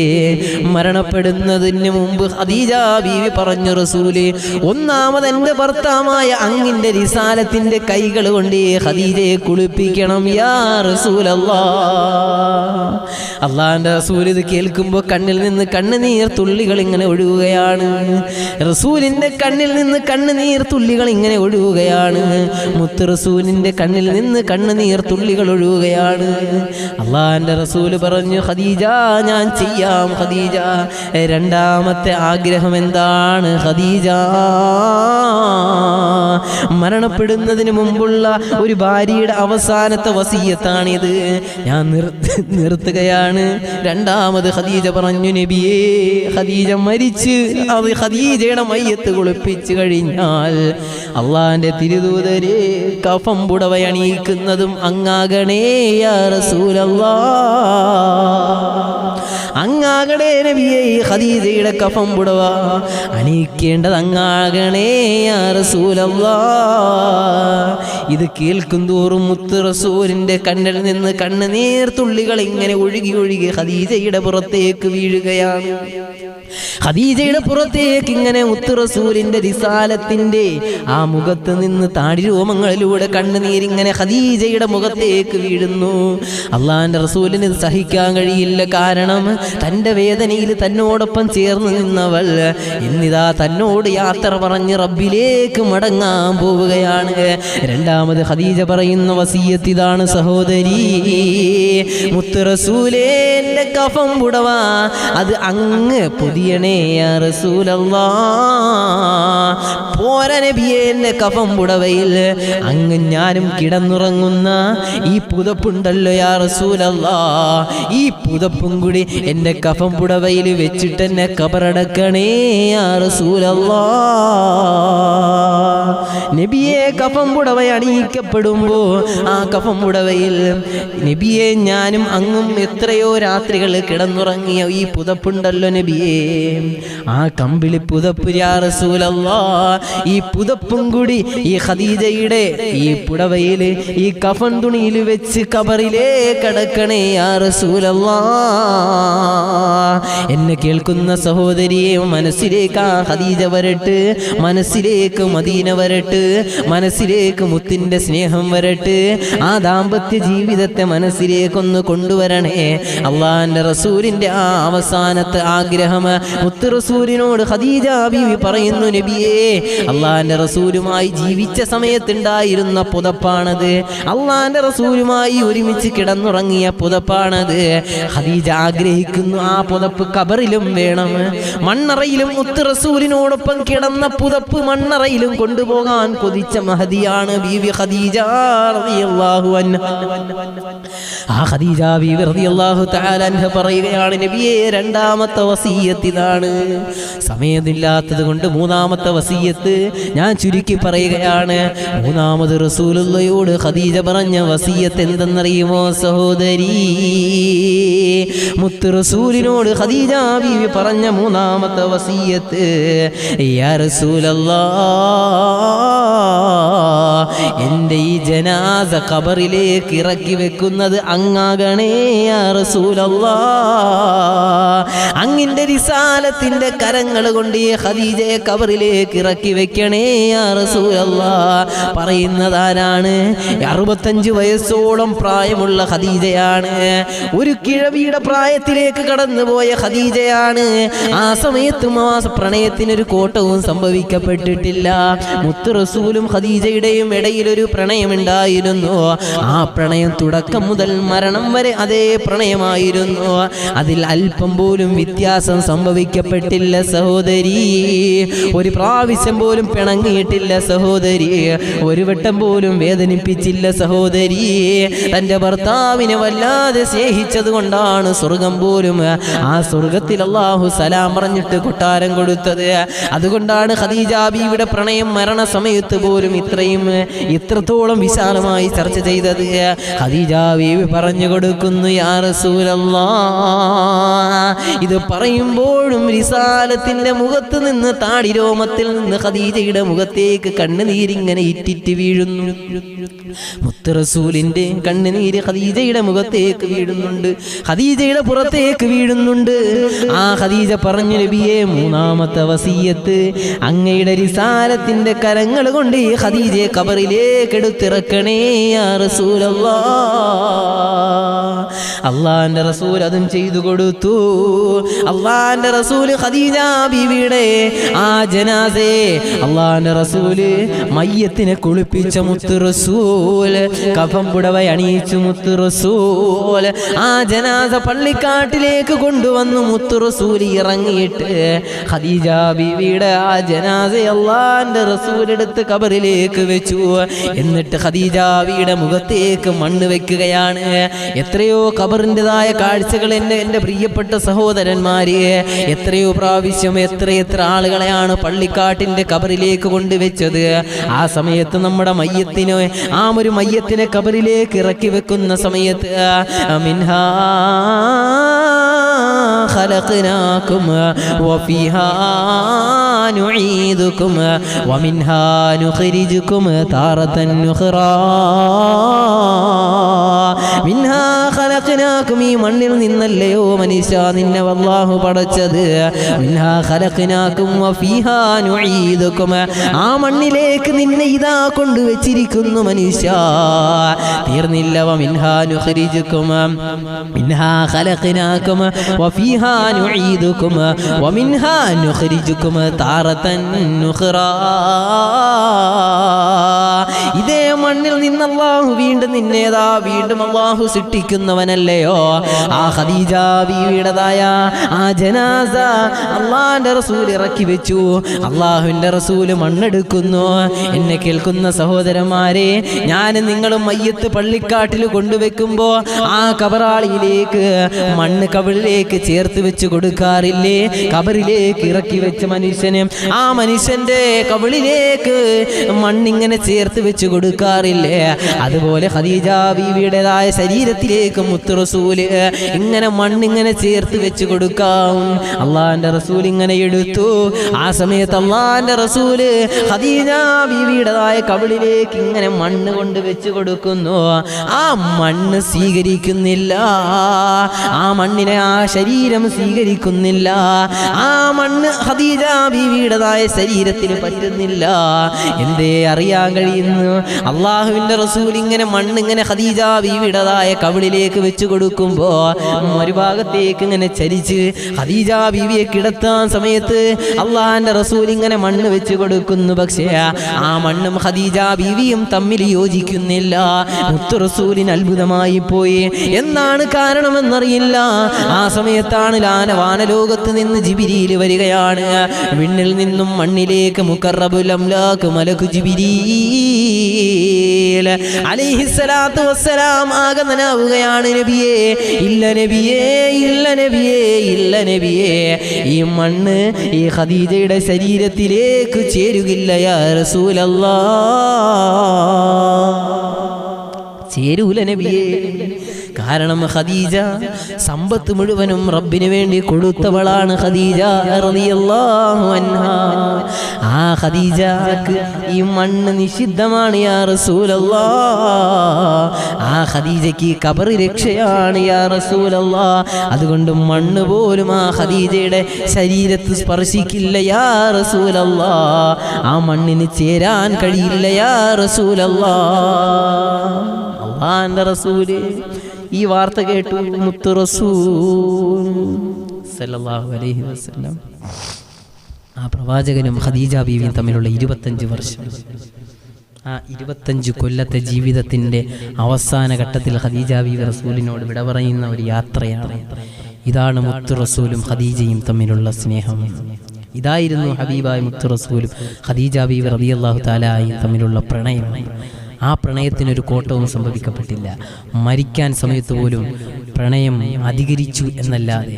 മരണപ്പെടുന്നതിന് മുമ്പ് ഖദീജ ബീവി പറഞ്ഞു, റസൂലേ, ഒന്നാമത് എൻ്റെ ഭർത്താവായ അങ്ങിൻ്റെ റിസാലത്തിൻ്റെ കൈകൾ കൊണ്ട് ഖദീജയെ കുളിപ്പിക്കണം യാ റസൂലല്ലാഹ്. അല്ലാഹുവിൻ്റെ റസൂൽ ഇത് കേൾക്കുമ്പോൾ കണ്ണിൽ നിന്ന് കണ്ണുനീർ തുള്ളികൾ ഇങ്ങനെ ഒഴുകുകയാണ്. റസൂലിൻ്റെ കണ്ണിൽ നിന്ന് കണ്ണുനീർ തുള്ളികൾ ഇങ്ങനെ ഒഴുകുകയാണ്. മുത്ത് റസൂലിന്റെ കണ്ണിൽ നിന്ന് കണ്ണുനീർ തുള്ളികൾ ഒഴുകുകയാണ്. അള്ളാന്റെ റസൂല് പറഞ്ഞു, ഖദീജ ഞാൻ ചെയ്യാം ഖദീജ. രണ്ടാമത്തെ ആഗ്രഹം എന്താണ് ഖദീജ? മരണപ്പെടുന്നതിന് മുമ്പുള്ള ഒരു ഭാര്യയുടെ അവസാനത്തെ വസിയത്താണിത്, ഞാൻ നിർത്തുകയാണ്. രണ്ടാമത് ഖദീജ പറഞ്ഞു, നബിയേ ഖദീജ മരിച്ച് അത് ഖദീജയുടെ മയ്യത്ത് കുളിപ്പിച്ചു കഴിഞ്ഞാൽ അള്ളാന്റെ തിരുദൂതരെ കഫം പുടവയണിയിക്കുന്നതും അങ്ങാകണേ യാ റസൂലല്ലാഹ്. അങ്ങാകണേ നബിയേ, ഖദീജയുടെ കഫം പുടവ അണിയിക്കേണ്ടത് അങ്ങാകണേ യാ റസൂലല്ലാഹ്. ഇത് കേൾക്കും തോറും മുത്ത് റസൂലിന്റെ കണ്ണിൽ നിന്ന് കണ്ണുനീർ തുള്ളികൾ ഇങ്ങനെ ഒഴുകി ഒഴുകി ഖദീജയുടെ പുറത്തേക്ക് വീഴുകയാണ്. ഖദീജയുടെ പുറത്തേക്ക് ഇങ്ങനെ മുത്ത് റസൂലിന്റെ റിസാലത്തിന്റെ ആ മുഖത്ത് നിന്ന് താടിരോമങ്ങളിലൂടെ കണ്ണുനീരിങ്ങനെ ഖദീജയുടെ മുഖത്തേക്ക് വീഴുന്നു. അള്ളാന്റെ റസൂലിന് ഇത് സഹിക്കാൻ കഴിയില്ല. കാരണം തൻ്റെ വേദനയിൽ തന്നോടൊപ്പം ചേർന്ന് നിന്നവൾ ഇന്നിതാ തന്നോട് യാത്ര പറഞ്ഞ് റബ്ബിലേക്ക് മടങ്ങാൻ പോവുകയാണ്. രണ്ടാമത് ഖദീജ പറയുന്ന വസിയത്ത് ഇതാണ്, സഹോദരി മുത്ത് റസൂലേ എൻ്റെ കഫം പുടവ അത് അങ്ങ് പൊതിയണേ യാ റസൂലല്ലാഹ്. പോരാ നബിയേ, എൻ്റെ കഫം പുടവയിൽ അങ്ങ് ഞാനും കിടന്നുറങ്ങുന്ന ഈ പുതപ്പുണ്ടല്ലോ യാ റസൂലല്ലാഹ്, ഈ പുതപ്പും കൂടി എൻ്റെ കഫം പുടവയിൽ വെച്ചിട്ട് എന്നെ ഖബറടക്കണേ യാ റസൂലല്ലാഹ്. നബിയെ കഫം പുടവ അണിയിക്കപ്പെടുമ്പോ ആ കഫം പുടവയിൽ നബിയെ ഞാനും അങ്ങും എത്രയോ രാത്രികൾ കിടന്നുറങ്ങിയ ഈ പുതപ്പുണ്ടല്ലോ നബിയെ, ആ കമ്പിളി പുതപ്പ് യാ റസൂലല്ലാഹ്, ഈ പുതപ്പും കൂടി ഈ ഖദീജയുടെ ഈ പുടവയിൽ ഈ കഫൻ തുണിയിൽ വെച്ച് ഖബറിലേക്ക് അടക്കണേ യാ റസൂലല്ലാഹ്. എന്നെ കേൾക്കുന്ന സഹോദരിയെ, മനസ്സിലേക്ക് ആ ഖദീജ വരട്ട്, മനസ്സിലേക്ക് മദീന വരട്ട്, മനസ്സിലേക്ക് മുത്തിന്റെ സ്നേഹം വരട്ട്, ആ ദാമ്പത്യ ജീവിതത്തെ മനസ്സിലേക്കൊന്ന് കൊണ്ടുവരണേ. അള്ളാന്റെ റസൂലിന്റെ ആ അവസാനത്തെ ആഗ്രഹം മുത്ത് റസൂലിനോട് ഖദീജ ബീവി പറയുന്നു, നബിയേ അള്ളാന്റെ റസൂലുമായി ജീവിച്ച സമയത്തുണ്ടായിരുന്ന പുതപ്പാണത്, അള്ളാന്റെ റസൂലുമായി ഒരുമിച്ച് കിടന്നുറങ്ങിയ പുതപ്പാണത്. ഖദീജ ആഗ്രഹിക്കുന്നു ആ പുതപ്പ് ഖബറിലും വേണം, മണ്ണറയിലും മുത്ത് റസൂലിനോടൊപ്പം കിടന്ന പുതപ്പ് മണ്ണറയിലും കൊണ്ടുപോകാൻ കൊതിച്ച മഹദിയാണ് ബീവി ഖദീജ റളിയല്ലാഹു അൻഹ. ആ ഖദീജ ബീവി റളിയല്ലാഹു തആല അൻഹ പറയുകയാണ്, നബിയേ രണ്ടാമത്തെ വസിയത്ത് ഇതാണ്. സമയമില്ലാത്തത് കൊണ്ട് മൂന്നാമത്തെ വസിയത്ത് ഞാൻ ചുരുക്കി പറയുകയാണ്. മൂന്നാമത് റസൂലുള്ളാഹിയോട് ഖദീജ പറഞ്ഞ വസിയത്ത് എന്തെന്നറിയുമോ സഹോദരി? മുത്ത് റസൂലിനോട് ഖദീജ ബീവി പറഞ്ഞ മൂന്നാമത്തെ വസിയത്ത്, യാ റസൂലല്ലാഹ്, എൻ്റെ ഈ ജനാസ ഖബറിലേക്ക് ഇറക്കി വെക്കുന്നത് അങ്ങാകണേ യാ റസൂലല്ലാഹ്. അങ്ങിൻ്റെ റിസാലത്തിന്റെ കരങ്ങൾ കൊണ്ട് ഈ ഖദീജയെ ഖബറിലേക്ക് ഇറക്കി വെക്കണേ യാ റസൂലല്ലാഹ്. പറയുന്നതാരാണ്? 65 വയസ്സോളം പ്രായമുള്ള ഖദീജയാണ്, ഒരു കിഴവിയുടെ പ്രായത്തിലേക്ക് കടന്നുപോയ ഖദീജയാണ്. ആ സമയത്തും ആ പ്രണയത്തിനൊരു കോട്ടവും സംഭവിക്കപ്പെട്ടിട്ടില്ല. മുത്ത് റസൂലും ഖദീജയുടെയും ഇടയിലൊരു പ്രണയമുണ്ടായിരുന്നു. ആ പ്രണയം തുടക്കം മുതൽ മരണം വരെ അതേ പ്രണയമായിരുന്നു. അതിൽ അല്പം പോലും വ്യത്യാസം സംഭവിക്കപ്പെട്ടില്ല സഹോദരി. ഒരു പ്രാവശ്യം പോലും പിണങ്ങിയിട്ടില്ല സഹോദരി, ഒരു വട്ടം പോലും വേദനിപ്പിച്ചില്ല സഹോദരി. തൻ്റെ ഭർത്താവിനെ വല്ലാതെ സ്നേഹിച്ചത് കൊണ്ടാണ് സ്വർഗം പോലും ആ സ്വർഗത്തിൽ അല്ലാഹു സലാം പറഞ്ഞിട്ട് കൊട്ടാരം കൊടുത്തത്. അതുകൊണ്ടാണ് ഖദീജ ബീവിയുടെ പ്രണയം മരണസമയത്ത് പോലും ഇത്രത്തോളം വിശാലമായി ചർച്ച ചെയ്തത്. ഖദീജ ബീവി പറഞ്ഞു കൊടുക്കുന്നു, യാ റസൂലല്ലാഹ്. ഇത് പറയുമ്പോഴും റിസാലത്തിന്റെ മുഖത്ത് നിന്ന് താടിരോമത്തിൽ നിന്ന് ഖദീജയുടെ മുഖത്തേക്ക് കണ്ണുനീരിങ്ങനെ ഇറ്റിറ്റ് വീഴുന്നു. മുത്ത് റസൂലിന്റെ കണ്ണുനീര് ഖദീജയുടെ മുഖത്തേക്ക് വീഴുന്നുണ്ട്, ഖദീജയുടെ പുറത്തേക്ക് വീഴുന്നുണ്ട്. ആ ഖദീജ പറഞ്ഞു, നബിയെ മൂന്നാമത്തെ വസിയത്ത് അങ്ങയുടെ റിസാലത്തിന്റെ കരങ്ങൾ കൊണ്ട് ഈ ഖദീജയെ ഖബറിലേക്ക് എടുത്തിറക്കണേ യാ റസൂലല്ലാഹ്. അള്ളാന്റെ റസൂൽ അതും ചെയ്തു കൊടുത്തു. അള്ളാന്റെ അള്ളാന്റെ റസൂല് ഖദീജ ബീവിയുടെ ആ ജനാസയെ അള്ളാന്റെ റസൂല് മയ്യത്തിനെ കുളിപ്പിച്ച മുത്ത് റസൂൽ, കഫം പുടവ അണിയിച്ചു മുത്ത് റസൂൽ, ആ ജനാസ പള്ളിക്കാട്ടിലേക്ക് കൊണ്ടുവന്നു മുത്ത് റസൂൽ ഇറങ്ങിയിട്ട് ഖദീജ ബീവിയുടെ ആ ജനാസയെ അള്ളാന്റെ റസൂൽ എടുത്ത് ഖബറിലേക്ക് വെച്ചു. എന്നിട്ട് ഖദീജ ബീവിയുടെ മുഖത്തേക്ക് മണ്ണ് വെക്കുകയാണ്. എത്രയോ ഖബറിൻ്റെതായ കാഴ്ചകൾ എൻ്റെ പ്രിയപ്പെട്ട സഹോദരന്മാരെ, എത്രയോ പ്രാവശ്യം എത്ര ആളുകളെയാണ് പള്ളിക്കാട്ടിൻ്റെ ഖബറിലേക്ക് കൊണ്ടുവച്ചത്. ആ സമയത്ത് നമ്മുടെ മയ്യത്തിനെ, ആ ഒരു മയ്യത്തിനെ ഖബറിലേക്ക് ഇറക്കി വെക്കുന്ന സമയത്ത് മിൻഹാ ഖലഖനാകും വഫീഹാ നുഈദുകും വമിൻഹാ നുഖ്രിജുകും താറതൻ ഉഖ്റാ. മിൻഹാ ഖലഖനാകും, ഈ മണ്ണിൽ നിന്നല്ലയോ മനുഷ്യ നിന്നെ അല്ലാഹു പടച്ചത്. മിൻഹാ ഖലഖനാകും വഫീഹാ നുഈദുകും, ആ മണ്ണിലേക്ക് നിന്നെ ഇതാ കൊണ്ടുവച്ചിരിക്കുന്നു മനുഷ്യ. തീർന്നില്ല. വമിൻഹാ നുഖ്രിജുകും, മിൻഹാ ഖലഖനാകും വഫീഹാ നുഈദുകും വമിൻഹാ നുഖ്രിജുകും താറതൻ ഉഖ്റാ. ഇതേ മണ്ണിൽ നിന്ന് അല്ലാഹു വീണ്ടും നിന്നേതാ വീണ്ടും അല്ലാഹു സൃഷ്ടിക്കുന്നവനല്ലയോ. ആ ഖദീജ ബീവിയുടേതായ ആ ജനാസ അള്ളാന്റെ റസൂൽ ഇറക്കി വെച്ചു. അള്ളാഹുവിന്റെ റസൂല് മണ്ണെടുക്കുന്നു. എന്നെ കേൾക്കുന്ന സഹോദരന്മാരെ, ഞാൻ നിങ്ങളും മയ്യത്ത് പള്ളിക്കാട്ടിൽ കൊണ്ടുവെക്കുമ്പോ ആ കബറാളിയിലേക്ക് മണ്ണ് കബറിലേക്ക് ചേർത്ത് വെച്ച് കൊടുക്കാറില്ലേ? കബറിലേക്ക് ഇറക്കി വെച്ച മനുഷ്യന് ആ മനുഷ്യന്റെ കബറിലേക്ക് മണ്ണിങ്ങനെ ചേർത്ത് വെച്ച് കൊടുക്കാറില്ലേ? അതുപോലെ ഖദീജ ബീവിയുടേതായ ശരീരത്തിലേക്ക് മുത്ത് റസൂല് ഇങ്ങനെ മണ്ണിങ്ങനെ ചേർത്ത് വെച്ച് കൊടുക്കാം. അള്ളാന്റെ റസൂൽ ഇങ്ങനെ എടുത്തു. ആ സമയത്ത് അള്ളാന്റെ റസൂല് ഖദീജ ബീവിയുടേതായ കബറിലേക്ക് ഇങ്ങനെ മണ്ണ് കൊണ്ട് വെച്ച് കൊടുക്കുന്നു. ആ മണ്ണ് സ്വീകരിക്കുന്നില്ല, ആ മണ്ണിനെ ആ ശരീരം സ്വീകരിക്കുന്നില്ല. ആ മണ്ണ് ഖദീജ ബീവിയുടേതായ ശരീരത്തിൽ പറ്റുന്നില്ല. എന്തേ അറിയാൻ കഴിയുന്നു? അള്ളാഹുവിന്റെ റസൂൽ ഇങ്ങനെ മണ്ണിങ്ങനെ ഖദീജ ബീവിയുടേതായ കബറിലേക്ക് വെച്ച് കൊടുക്കുമ്പോ ഒരു ഭാഗത്തേക്ക് ഇങ്ങനെ ചരിച്ച് ഖദീജ ബീവിയെ കിടത്താൻ സമയത്ത് അള്ളാഹിന്റെ റസൂൽ ഇങ്ങനെ മണ്ണ് വെച്ച് കൊടുക്കുന്നു. പക്ഷേ ആ മണ്ണും ഖദീജ ബീവിയും തമ്മിൽ യോജിക്കുന്നില്ല. മുത്ത് റസൂലിന് അത്ഭുതമായി പോയി. എന്താണ് കാരണമെന്നറിയില്ല. ആ സമയത്താണ് വാനലോകത്ത് നിന്ന് ജിബ്രീൽ വരികയാണ്. വിണ്ണിൽ നിന്നും മണ്ണിലേക്ക് മുഖറബുൽ അംലാക്ക് മലക്കു ജിബ്രീൽ അലൈഹിസ്സലാത്തു വസ്സലാം ആഗതനാവുകയാണ്. നബിയേ, ഇല്ല നബിയേ, ഇല്ല നബിയേ, ഇല്ല നബിയേ, ഈ മണ്ണ് ഈ ഖദീജയുടെ ശരീരത്തിലേക്ക് ചേരുകില്ല യാ റസൂലല്ലാഹ്, ചേരൂല നബിയേ. കാരണം ഖദീജ സമ്പത്ത് മുഴുവനും റബ്ബിന് വേണ്ടി കൊടുത്തവളാണ് ഖദീജ റളിയല്ലാഹു അൻഹാ. ആ ഖദീജക്ക് ഈ മണ്ണ് നിഷിദ്ധമാണ് യാ റസൂലല്ലാഹ്. ആ ഖദീജയ്ക്ക് ഖബർ രക്ഷയാണ് യാ റസൂലല്ലാഹ്. അതുകൊണ്ട് മണ്ണ് പോലും ആ ഖദീജയുടെ ശരീരത്ത് സ്പർശിക്കില്ല യാ റസൂലല്ലാഹ്. ആ മണ്ണിന് ചേരാൻ കഴിയില്ല യാ റസൂലല്ലാഹ്. അല്ലാഹുവിന്റെ റസൂല് ഈ വാർത്ത കേട്ടു. മുത്ത് റസൂൽ സല്ലല്ലാഹു അലൈഹി വസല്ലം, ആ പ്രവാചകനും ഖദീജ ബീവിയും തമ്മിലുള്ള 25 വർഷം, ആ 25 കൊല്ലത്തെ ജീവിതത്തിൻ്റെ അവസാന ഘട്ടത്തിൽ ഖദീജ ബീവി റസൂലിനോട് വിട പറയുന്ന ഒരു യാത്രയാണ്. ഇതാണ് മുത്ത് റസൂലും ഖദീജയും തമ്മിലുള്ള സ്നേഹം. ഇതായിരുന്നു ഹബീബായ മുത്ത് റസൂലും ഖദീജ ബീവി റളിയല്ലാഹു തആല തമ്മിലുള്ള പ്രണയം. ആ പ്രണയത്തിനൊരു കോട്ടവും സംഭവിക്കപ്പെട്ടില്ല. മരിക്കാൻ സമയത്ത് പോലും പ്രണയം അധികരിച്ചു എന്നല്ലാതെ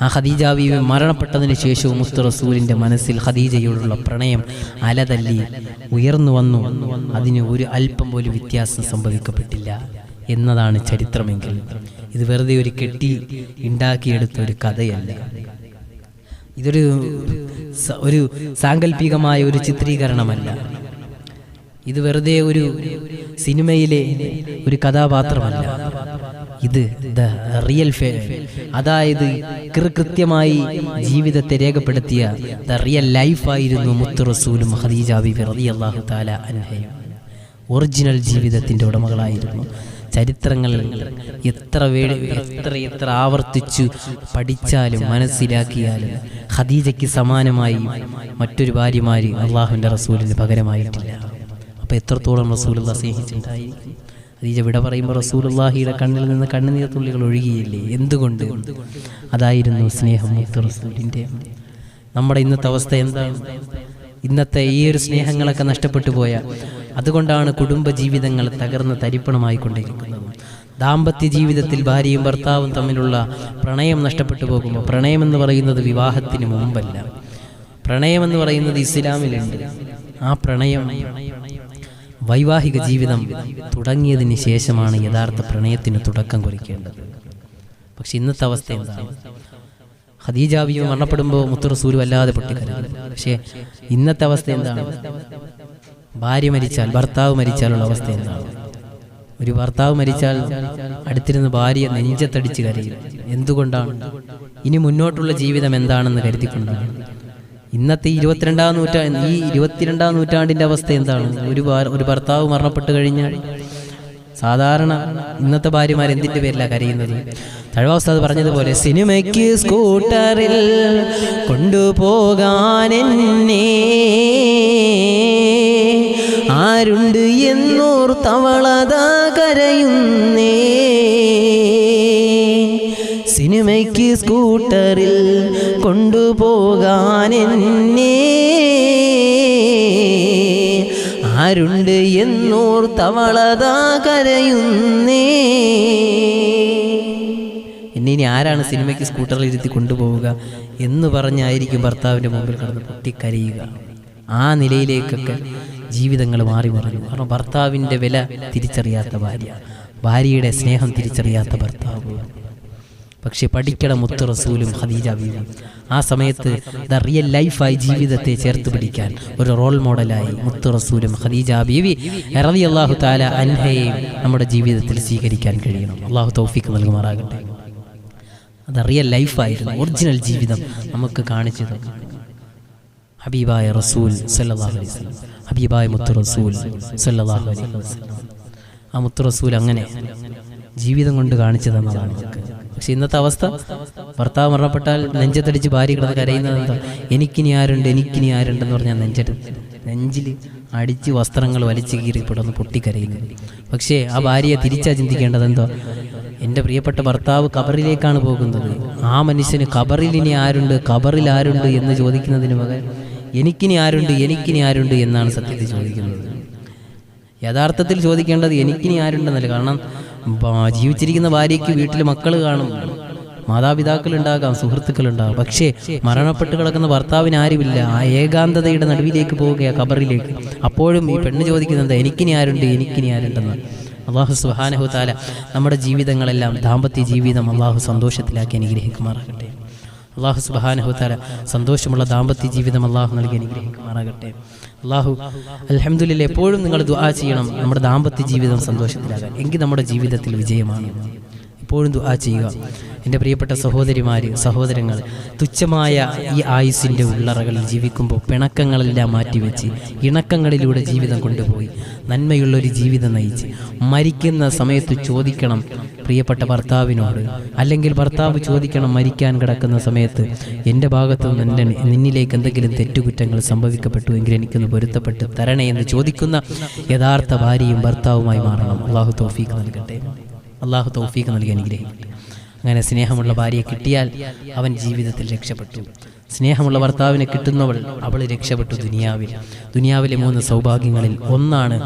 ആ ഖദീജ ബീവി മരണപ്പെട്ടതിന് ശേഷവും മുത്ത് റസൂലിൻ്റെ മനസ്സിൽ ഖദീജയോടുള്ള പ്രണയം അലതല്ലി ഉയർന്നു വന്നു. അതിന് ഒരു അല്പം പോലും വ്യത്യാസം സംഭവിക്കപ്പെട്ടില്ല എന്നതാണ് ചരിത്രമെങ്കിൽ ഇത് വെറുതെ ഒരു കെട്ടി ഉണ്ടാക്കിയെടുത്ത ഒരു കഥയല്ല. ഇതൊരു സാങ്കല്പികമായ ഒരു ചിത്രീകരണമല്ല. ഇത് വെറുതെ ഒരു സിനിമയിലെ ഒരു കഥാപാത്രമല്ല. ഇത് ദ റിയൽ അതായത് കൃത്യമായി ജീവിതത്തെ രേഖപ്പെടുത്തിയ ദ റിയൽ ലൈഫായിരുന്നു മുത്ത് റസൂലും ഖദീജ ബീവി റളിയല്ലാഹു തആല അൻഹയും. ഒറിജിനൽ ജീവിതത്തിൻ്റെ ഉടമകളായിരുന്നു. ചരിത്രങ്ങൾ എത്ര ആവർത്തിച്ചു പഠിച്ചാലും മനസ്സിലാക്കിയാലും ഖദീജയ്ക്ക് സമാനമായി മറ്റൊരു ഭാര്യമാര് അള്ളാഹുവിൻ്റെ റസൂലിന് പകരമായിട്ടില്ല. അപ്പോൾ എത്രത്തോളം റസൂലുള്ളാഹി സ്നേഹിച്ചിട്ടുണ്ടായിരിക്കും. ഖദീജ വിട പറയുമ്പോൾ റസൂലുള്ളാഹിയുടെ കണ്ണിൽ നിന്ന് കണ്ണുനീർ തുള്ളികൾ ഒഴുകിയില്ലേ? എന്തുകൊണ്ട്? അതായിരുന്നു സ്നേഹം മുത്ത് റസൂലിൻ്റെ. നമ്മുടെ ഇന്നത്തെ അവസ്ഥ എന്താണ്? ഇന്നത്തെ ഈ ഒരു സ്നേഹങ്ങളൊക്കെ നഷ്ടപ്പെട്ടു പോയ, അതുകൊണ്ടാണ് കുടുംബ ജീവിതങ്ങൾ തകർന്ന് തരിപ്പണമായി കൊണ്ടിരിക്കുന്നത്. ദാമ്പത്യ ജീവിതത്തിൽ ഭാര്യയും ഭർത്താവും തമ്മിലുള്ള പ്രണയം നഷ്ടപ്പെട്ടു പോകുമ്പോൾ, പ്രണയം എന്ന് പറയുന്നത് വിവാഹത്തിന് മുമ്പല്ല, പ്രണയമെന്ന് പറയുന്നത് ഇസ്ലാമിലുണ്ട്. ആ പ്രണയം വൈവാഹിക ജീവിതം തുടങ്ങിയതിന് ശേഷമാണ് യഥാർത്ഥ പ്രണയത്തിന് തുടക്കം കുറിക്കേണ്ടത്. പക്ഷെ ഇന്നത്തെ അവസ്ഥ എന്താണ്? ഖദീജ ബീവി മരണപ്പെടുമ്പോൾ മുത്ത് റസൂൽ വല്ലാതെ പൊട്ടിക്കരഞ്ഞു. പക്ഷേ ഇന്നത്തെ അവസ്ഥ എന്താണ്? ഭാര്യ മരിച്ചാൽ, ഭർത്താവ് മരിച്ചാലുള്ള അവസ്ഥ എന്താണ്? ഒരു ഭർത്താവ് മരിച്ചാൽ അടുത്തിരുന്ന് ഭാര്യ നെഞ്ചത്തടിച്ച് കരയും. എന്തുകൊണ്ടാണ്? ഇനി മുന്നോട്ടുള്ള ജീവിതം എന്താണെന്ന് കരുതിക്കൊണ്ടാണ്. ഇന്നത്തെ ഈ 22-ാം നൂറ്റാണ്ടിൻ്റെ അവസ്ഥ എന്താണ്? ഒരു ഭർത്താവ് മരണപ്പെട്ട് കഴിഞ്ഞാൽ സാധാരണ ഇന്നത്തെ ഭാര്യമാർ എന്തിൻ്റെ പേരിലാണ് കരയുന്നത്? തഴവ ഉസ്താദ് പറഞ്ഞതുപോലെ, സിനിമയ്ക്ക് സ്കൂട്ടറിൽ കൊണ്ടുപോകാൻ എന്നെ ആരുണ്ട് എന്നോർത്തവളതാ കരയുന്നേ. സിനിമയ്ക്ക് സ്കൂട്ടറിൽ കൊണ്ടുപോകാൻ എന്നെ ആരുണ്ട് എന്നോർത്തവളതാ കരയുന്നേ. എന്നെ ഇനി ആരാണ് സിനിമയ്ക്ക് സ്കൂട്ടറിൽ ഇരുത്തി കൊണ്ടുപോവുക എന്ന് പറഞ്ഞായിരിക്കും ഭർത്താവിൻ്റെ മുമ്പിൽ കിടന്ന് പൊട്ടിക്കരയുക. ആ നിലയിലേക്കൊക്കെ ജീവിതങ്ങൾ മാറി മറിഞ്ഞു. കാരണം ഭർത്താവിൻ്റെ വില തിരിച്ചറിയാത്ത ഭാര്യ, ഭാര്യയുടെ സ്നേഹം തിരിച്ചറിയാത്ത ഭർത്താവ്. പക്ഷെ പഠിക്കണം മുത്ത് റസൂലും ഖദീജ ബീവി. ആ സമയത്ത് റിയൽ ലൈഫായി ജീവിതത്തെ ചേർത്ത് പിടിക്കാൻ ഒരു റോൾ മോഡലായി മുത്ത് റസൂലും ഖദീജ ബീവി റളിയല്ലാഹു തആല അൻഹയെയും നമ്മുടെ ജീവിതത്തിൽ സ്വീകരിക്കാൻ കഴിയണം. അള്ളാഹു തൗഫീഖ് നൽകുമാറാകട്ടെ. അത് റിയൽ ലൈഫായിരുന്നു, ഒറിജിനൽ ജീവിതം നമുക്ക് കാണിച്ചു തന്നു ഹബീബായ റസൂൽ സല്ലല്ലാഹു അലൈഹി വസല്ലം, ഹബീബായ മുത്ത് റസൂൽ സല്ലല്ലാഹു അലൈഹി വസല്ലം. ആ മുത്ത് റസൂൽ അങ്ങനെ ജീവിതം കൊണ്ട് കാണിച്ചു തന്നതാണ് നമുക്ക്. പക്ഷെ ഇന്നത്തെ അവസ്ഥ, ഭർത്താവ് മരണപ്പെട്ടാൽ നെഞ്ചത്തടിച്ച് ഭാര്യ കിടന്ന് കരയുന്നത് എന്താ? എനിക്കിനി ആരുണ്ടെന്ന് പറഞ്ഞാൽ നെഞ്ചിൽ അടിച്ച് വസ്ത്രങ്ങൾ വലിച്ചു കീറിപ്പെടുന്ന പൊട്ടിക്കരയുന്നത്. പക്ഷേ ആ ഭാര്യയെ തിരിച്ചാ ചിന്തിക്കേണ്ടത് എന്താ? എൻ്റെ പ്രിയപ്പെട്ട ഭർത്താവ് ഖബറിലേക്കാണ് പോകുന്നത്. ആ മനുഷ്യന് ഖബറിൽ ഇനി ആരുണ്ട്, ഖബറിൽ ആരുണ്ട് എന്ന് ചോദിക്കുന്നതിന് പകരം എനിക്കിനി ആരുണ്ട് എന്നാണ് സത്യത്തിൽ ചോദിക്കുന്നത്. യഥാർത്ഥത്തിൽ ചോദിക്കേണ്ടത് എനിക്കിനി ആരുണ്ടെന്നല്ല. കാരണം ജീവിച്ചിരിക്കുന്ന ഭാര്യയ്ക്ക് വീട്ടിൽ മക്കൾ കാണും, മാതാപിതാക്കളുണ്ടാകാം, സുഹൃത്തുക്കളുണ്ടാകാം. പക്ഷേ മരണപ്പെട്ട് കിടക്കുന്ന ഭർത്താവിന് ആരുമില്ല. ആ ഏകാന്തതയുടെ നടുവിലേക്ക് പോവുകയാണ്, ഖബറിലേക്ക്. അപ്പോഴും ഈ പെണ്ണ് ചോദിക്കുന്നത് എനിക്കിനി ആരുണ്ടെന്ന്. അള്ളാഹു സുബ്ഹാനഹു തആല നമ്മുടെ ജീവിതങ്ങളെല്ലാം, ദാമ്പത്യ ജീവിതം അള്ളാഹു സന്തോഷത്തിലാക്കി അനുഗ്രഹിക്കുമാറാകട്ടെ. അള്ളാഹു സുബ്ഹാനഹു തആല സന്തോഷമുള്ള ദാമ്പത്യ ജീവിതം അള്ളാഹു നൽകി അനുഗ്രഹിക്കുമാറാകട്ടെ. അള്ളാഹു അൽഹംദുലില്ലാഹ് എപ്പോഴും നിങ്ങൾ ദുആ ചെയ്യണം നമ്മുടെ ദാമ്പത്യ ജീവിതം സന്തോഷത്തിലാകാൻ. എങ്കിൽ നമ്മുടെ ജീവിതത്തിൽ വിജയമാണ്. എപ്പോഴും ദുആ ചെയ്യുക. എൻ്റെ പ്രിയപ്പെട്ട സഹോദരങ്ങൾ, തുച്ഛമായ ഈ ആയുസ്സിൻ്റെ ഉള്ളറകളിൽ ജീവിക്കുമ്പോൾ പിണക്കങ്ങളെല്ലാം മാറ്റിവെച്ച് ഇണക്കങ്ങളിലൂടെ ജീവിതം കൊണ്ടുപോയി നന്മയുള്ളൊരു ജീവിതം നയിച്ച് മരിക്കുന്ന സമയത്ത് ചോദിക്കണം പ്രിയപ്പെട്ട ഭർത്താവിനോട്, അല്ലെങ്കിൽ ഭർത്താവ് ചോദിക്കണം മരിക്കാൻ കിടക്കുന്ന സമയത്ത്, എൻ്റെ ഭാഗത്തു നിന്ന് നിന്നിലേക്ക് എന്തെങ്കിലും തെറ്റുകുറ്റങ്ങൾ സംഭവിക്കപ്പെട്ടു എങ്കിൽ എനിക്കൊന്ന് പൊരുത്തപ്പെട്ട് തരണേ എന്ന് ചോദിക്കുന്ന യഥാർത്ഥ ഭാര്യയും ഭർത്താവുമായി മാറണം. അള്ളാഹു തൗഫീഖ് നൽകട്ടെ. അള്ളാഹു തൗഫീഖ് നൽകി അനുഗ്രഹിക്കട്ടെ. അങ്ങനെ സ്നേഹമുള്ള ഭാര്യയെ കിട്ടിയാൽ അവൻ ജീവിതത്തിൽ രക്ഷപ്പെട്ടു. സ്നേഹമുള്ള ഭർത്താവിനെ കിട്ടുന്നവൾ, അവൾ രക്ഷപ്പെട്ടു ദുനിയാവിലെ 3 സൗഭാഗ്യങ്ങളിൽ ഒന്നാണ്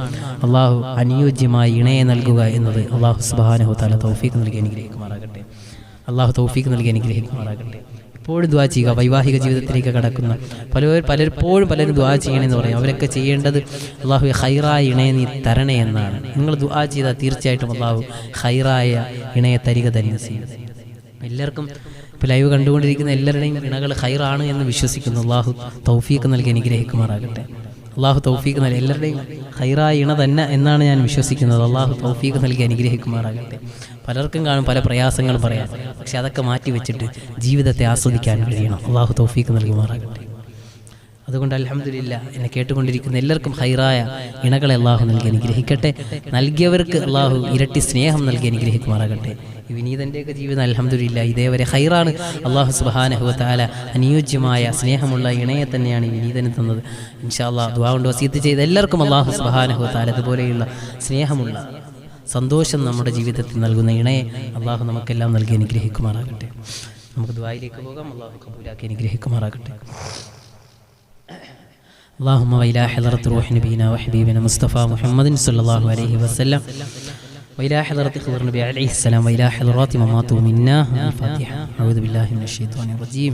അള്ളാഹു അനുയോജ്യമായി ഇണയെ നൽകുക എന്നത്. അള്ളാഹു സുബ്ഹാനഹു തആല തൗഫീഖ് നൽകി അനുഗ്രഹിക്കുമാറാകട്ടെ. എപ്പോഴും ദുആ ചെയ്യുക. വൈവാഹിക ജീവിതത്തിലേക്ക് കടക്കുന്ന പലരും ദുആ ചെയ്യണമെന്ന് പറയും. അവരൊക്കെ ചെയ്യേണ്ടത് അള്ളാഹു ഖൈറായ ഇണയെ നീ തരണേ എന്നാണ്. നിങ്ങൾ ദുആ ചെയ്താൽ തീർച്ചയായിട്ടും അള്ളാഹു ഖൈറായ ഇണയെ തരിക തന്നെ ചെയ്യും. എല്ലാവർക്കും ഇപ്പോൾ ലൈവ് കണ്ടുകൊണ്ടിരിക്കുന്ന എല്ലാവരുടെയും ഇണകൾ ഖൈറാണ് എന്ന് വിശ്വസിക്കുന്നു. അള്ളാഹു തൗഫീഖ് നൽകി അനുഗ്രഹിക്കുമാറാകട്ടെ. അള്ളാഹു തൗഫീഖ് നൽകി, എല്ലാവരുടെയും ഖൈറായ ഇണ തന്നെ എന്നാണ് ഞാൻ വിശ്വസിക്കുന്നത്. അള്ളാഹു തൗഫീഖ് നൽകി അനുഗ്രഹിക്കുമാറാകട്ടെ. പലർക്കും കാണും പല പ്രയാസങ്ങൾ പറയാം, പക്ഷെ അതൊക്കെ മാറ്റി വെച്ചിട്ട് ജീവിതത്തെ ആസ്വദിക്കാൻ കഴിയണം. അള്ളാഹു തൗഫീഖ് നൽകുമാറാകട്ടെ. അതുകൊണ്ട് അൽഹംദുലില്ലാ എന്നെ കേട്ടുകൊണ്ടിരിക്കുന്ന എല്ലാവർക്കും ഹൈറായ ഇണകളെ അള്ളാഹു നൽകി അനുഗ്രഹിക്കട്ടെ. നൽകിയവർക്ക് അള്ളാഹു ഇരട്ടി സ്നേഹം നൽകി അനുഗ്രഹിക്കുമാറാകട്ടെ. ഈ വിനീതൻ്റെയൊക്കെ ജീവിതം അൽഹംദുലില്ലാ ഇതേവരെ ഹൈറാണ്. അള്ളാഹു സുബ്ഹാനഹു വ തആല അനുയോജ്യമായ സ്നേഹമുള്ള ഇണയെ തന്നെയാണ് ഈ വിനീതന് തന്നത്. ഇൻഷാ അല്ലാഹ് ദുആ കൊണ്ട് വസിയത്ത് ചെയ്ത എല്ലാവർക്കും അള്ളാഹു സുബ്ഹാനഹു വ തആല അതുപോലെയുള്ള സ്നേഹമുള്ള സന്തോഷം നമ്മുടെ ജീവിതത്തിൽ നൽകുന്ന ഇണയെ അള്ളാഹു നമുക്കെല്ലാം നൽകി അനുഗ്രഹിക്കുമാറാകട്ടെ. നമുക്ക് ദുആയിലേക്ക് പോകാം. അള്ളാഹു കബൂലാക്കി അനുഗ്രഹിക്കുമാറാകട്ടെ. اللهم وإلى حضرة روح نبينا وحبيبنا مصطفى محمد صلى الله عليه وسلم وإلى حضرة خضر النبي عليه السلام وإلى حضرات من ماتوا منا. الفاتحة. أعوذ بالله من الشيطان الرجيم.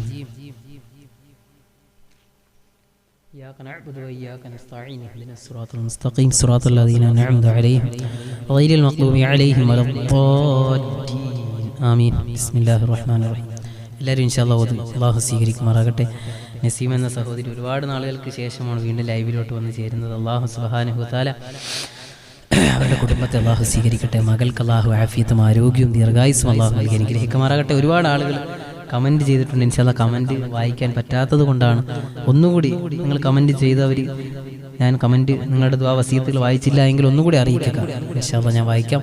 إياك نعبد وإياك نستعين اهدنا الصراط المستقيم صراط الذين أنعمت عليهم غير المغضوب عليهم ولا الضالين آمين. بسم الله الرحمن الرحيم. എല്ലാവരും ഇൻഷാ അല്ലാഹ് അല്ലാഹു സ്വീകരിക്കുമാറാകട്ടെ. നസീം എന്ന സഹോദരി ഒരുപാട് നാളുകൾക്ക് ശേഷമാണ് വീണ്ടും ലൈവിലോട്ട് വന്ന് ചേരുന്നത്. അല്ലാഹു സുബ്ഹാനഹു വ തആല അവരുടെ കുടുംബത്തെ അല്ലാഹു സ്വീകരിക്കട്ടെ. മകൾക്ക് അല്ലാഹു ആഫിയത്തും ആരോഗ്യവും ദീർഘായുസ്സും അല്ലാഹു നൽകി അനുഗ്രഹിക്കുമാറാകട്ടെ. ഒരുപാട് ആളുകൾ കമൻറ്റ് ചെയ്തിട്ടുണ്ട്. ഇൻഷാ അല്ലാഹ് കമൻറ്റ് വായിക്കാൻ പറ്റാത്തത് കൊണ്ടാണ്. ഒന്നുകൂടി നിങ്ങൾ കമൻറ്റ് ചെയ്തവർ ഞാൻ കമൻറ്റ് നിങ്ങളുടെ ദുആ വസിയത്തുകൾ വായിച്ചില്ല എങ്കിൽ ഒന്നുകൂടി അറിയിക്കുക. ഇൻഷാ അല്ലാഹ് ഞാൻ വായിക്കാം.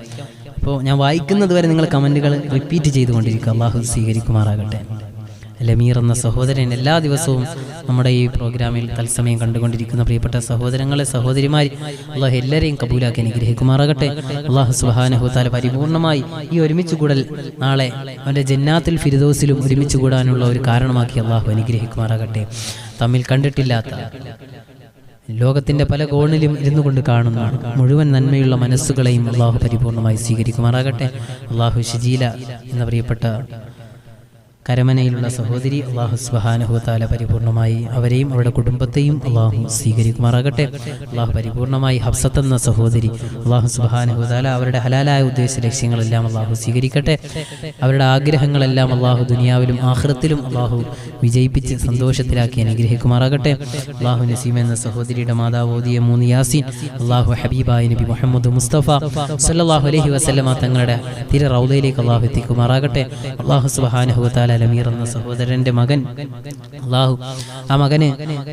അപ്പോൾ ഞാൻ വായിക്കുന്നത് വരെ നിങ്ങൾ കമൻറ്റുകൾ റിപ്പീറ്റ് ചെയ്തുകൊണ്ടിരിക്കുക. അല്ലാഹു സ്വീകരിക്കുമാറാകട്ടെ. ലമീർ എന്ന സഹോദരൻ എല്ലാ ദിവസവും നമ്മുടെ ഈ പ്രോഗ്രാമിൽ തത്സമയം കണ്ടുകൊണ്ടിരിക്കുന്ന പ്രിയപ്പെട്ട സഹോദരങ്ങളെ സഹോദരിമാർ അള്ളാഹു എല്ലാവരെയും കബൂലാക്കി അനുഗ്രഹിക്കുമാറാകട്ടെ. അള്ളാഹു സുബ്ഹാനഹു വ തആല പരിപൂർണമായി ഈ ഒരുമിച്ച് കൂടൽ നാളെ അവൻ്റെ ജന്നാത്തുൽ ഫിർദൗസിലും ഒരുമിച്ച് കൂടാനുള്ള ഒരു കാരണമാക്കി അള്ളാഹു അനുഗ്രഹിക്കുമാറാകട്ടെ. തമ്മിൽ കണ്ടിട്ടില്ലാത്ത ലോകത്തിന്റെ പല കോണിലും ഇരുന്നു കൊണ്ട് കാണുന്ന മുഴുവൻ നന്മയുള്ള മനസ്സുകളെയും അള്ളാഹു പരിപൂർണമായി സ്വീകരിക്കുമാറാകട്ടെ. അള്ളാഹു ഷജീല എന്ന പ്രിയപ്പെട്ട കരമനയിലുള്ള സഹോദരി അള്ളാഹു സുബ്ഹാനഹു വ തആല പരിപൂർണമായി അവരെയും അവരുടെ കുടുംബത്തെയും അള്ളാഹു സ്വീകരിക്കുമാറാകട്ടെ. അള്ളാഹു പരിപൂർണമായി ഹഫ്സത്ത് എന്ന സഹോദരി അള്ളാഹു സുബ്ഹാനഹു വ തആല അവരുടെ ഹലാലായ ഉദ്ദേശ ലക്ഷ്യങ്ങളെല്ലാം അള്ളാഹു സ്വീകരിക്കട്ടെ. അവരുടെ ആഗ്രഹങ്ങളെല്ലാം അള്ളാഹു ദുനിയാവിലും ആഖിറത്തിലും അള്ളാഹു വിജയിപ്പിച്ച് സന്തോഷത്തിലാക്കി അനുഗ്രഹിക്കുമാറാകട്ടെ. അള്ളാഹു നസീം എന്ന സഹോദരിയുടെ മാതാവ് ഓതിയ 3 യാസീൻ അള്ളാഹു ഹബീബായ നബി മുഹമ്മദ് മുസ്തഫ സല്ലല്ലാഹു അലൈഹി വസല്ലമ തങ്ങളുടെ തിരു റൗദയിലേക്ക് അള്ളാഹു എത്തിക്കുമാറാകട്ടെ. അള്ളാഹു സുബ്ഹാനഹു വ തആല ലമീർ എന്ന സഹോദരന്റെ മകൻ അള്ളാഹു ആ മകന്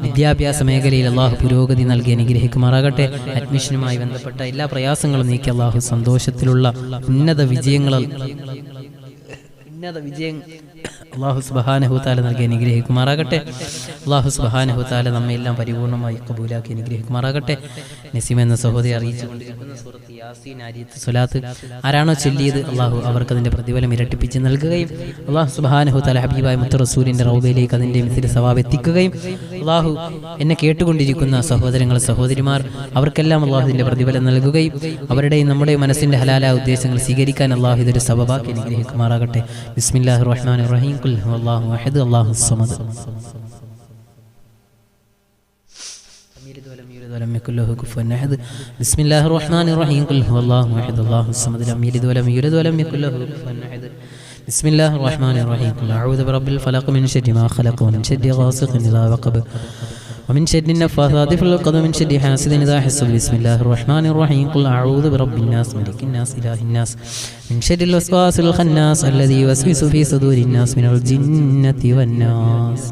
വിദ്യാഭ്യാസ മേഖലയിൽ അള്ളാഹു പുരോഗതി നൽകി അനുഗ്രഹിക്കുമാറാകട്ടെ. അഡ്മിഷനുമായി ബന്ധപ്പെട്ട എല്ലാ പ്രയാസങ്ങളും നീക്കി അള്ളാഹു സന്തോഷത്തിലുള്ള ഉന്നത വിജയം അള്ളാഹു സുബ്ഹാനഹു വ തആല നൽകി അനുഗ്രഹിക്കുമാറാകട്ടെ. അള്ളാഹു സുബ്ഹാനഹു വ തആല നമ്മെ എല്ലാം പരിപൂർണമായി കബൂലാക്കി അനുഗ്രഹിക്കുമാറാകട്ടെ. നസീം എന്ന സഹോദരി അറിയിച്ചുകൊണ്ടിരിക്കുന്ന സൂറത്ത് യാസീൻ ആയത്ത് സ്വലാത്ത് ആരാണോ ചൊല്ലിയത് അള്ളാഹു അവർക്ക് അതിന്റെ പ്രതിഫലം ഇരട്ടിപ്പിച്ച് നൽകുകയും അള്ളാഹു സുബ്ഹാനഹു വ തആല ഹബീബായ മുത്ത് റസൂലിന്റെ റൗദയിലേക്ക് അതിന്റെ മിഥിൽ സവാബ് എത്തിക്കുകയും അള്ളാഹു എന്നെ കേട്ടുകൊണ്ടിരിക്കുന്ന സഹോദരങ്ങൾ സഹോദരിമാർ അവർക്കെല്ലാം അള്ളാഹു ഇതിന്റെ പ്രതിഫലം നൽകുകയും അവരുടെയും നമ്മുടെ മനസ്സിന്റെ ഹലാലായ ഉദ്ദേശങ്ങൾ സ്വീകരിക്കാൻ അള്ളാഹു ഇതൊരു സബബാക്കി അനുഗ്രഹിക്കുമാറാകട്ടെ. ബിസ്മില്ലാഹിർ റഹ്മാനിർ റഹീം. ഖുൽ ഹുവല്ലാഹു അഹദ് അല്ലാഹുസ് സമദ് ولم يكن له كفوا احد. بسم الله الرحمن الرحيم. قل هو الله احد الله الصمد لم يلد ولم يولد ولم يكن له كفوا احد. بسم الله الرحمن الرحيم. قل اعوذ برب الفلق من شر ما خلق ومن شر غاسق اذا وقب ومن شر النفاثات في العقد ومن شر حاسد اذا حسد. بسم الله الرحمن الرحيم. قل اعوذ برب الناس ملك الناس اله الناس من شر الوسواس الخناس الذي يوسوس في صدور الناس من الجنة والناس.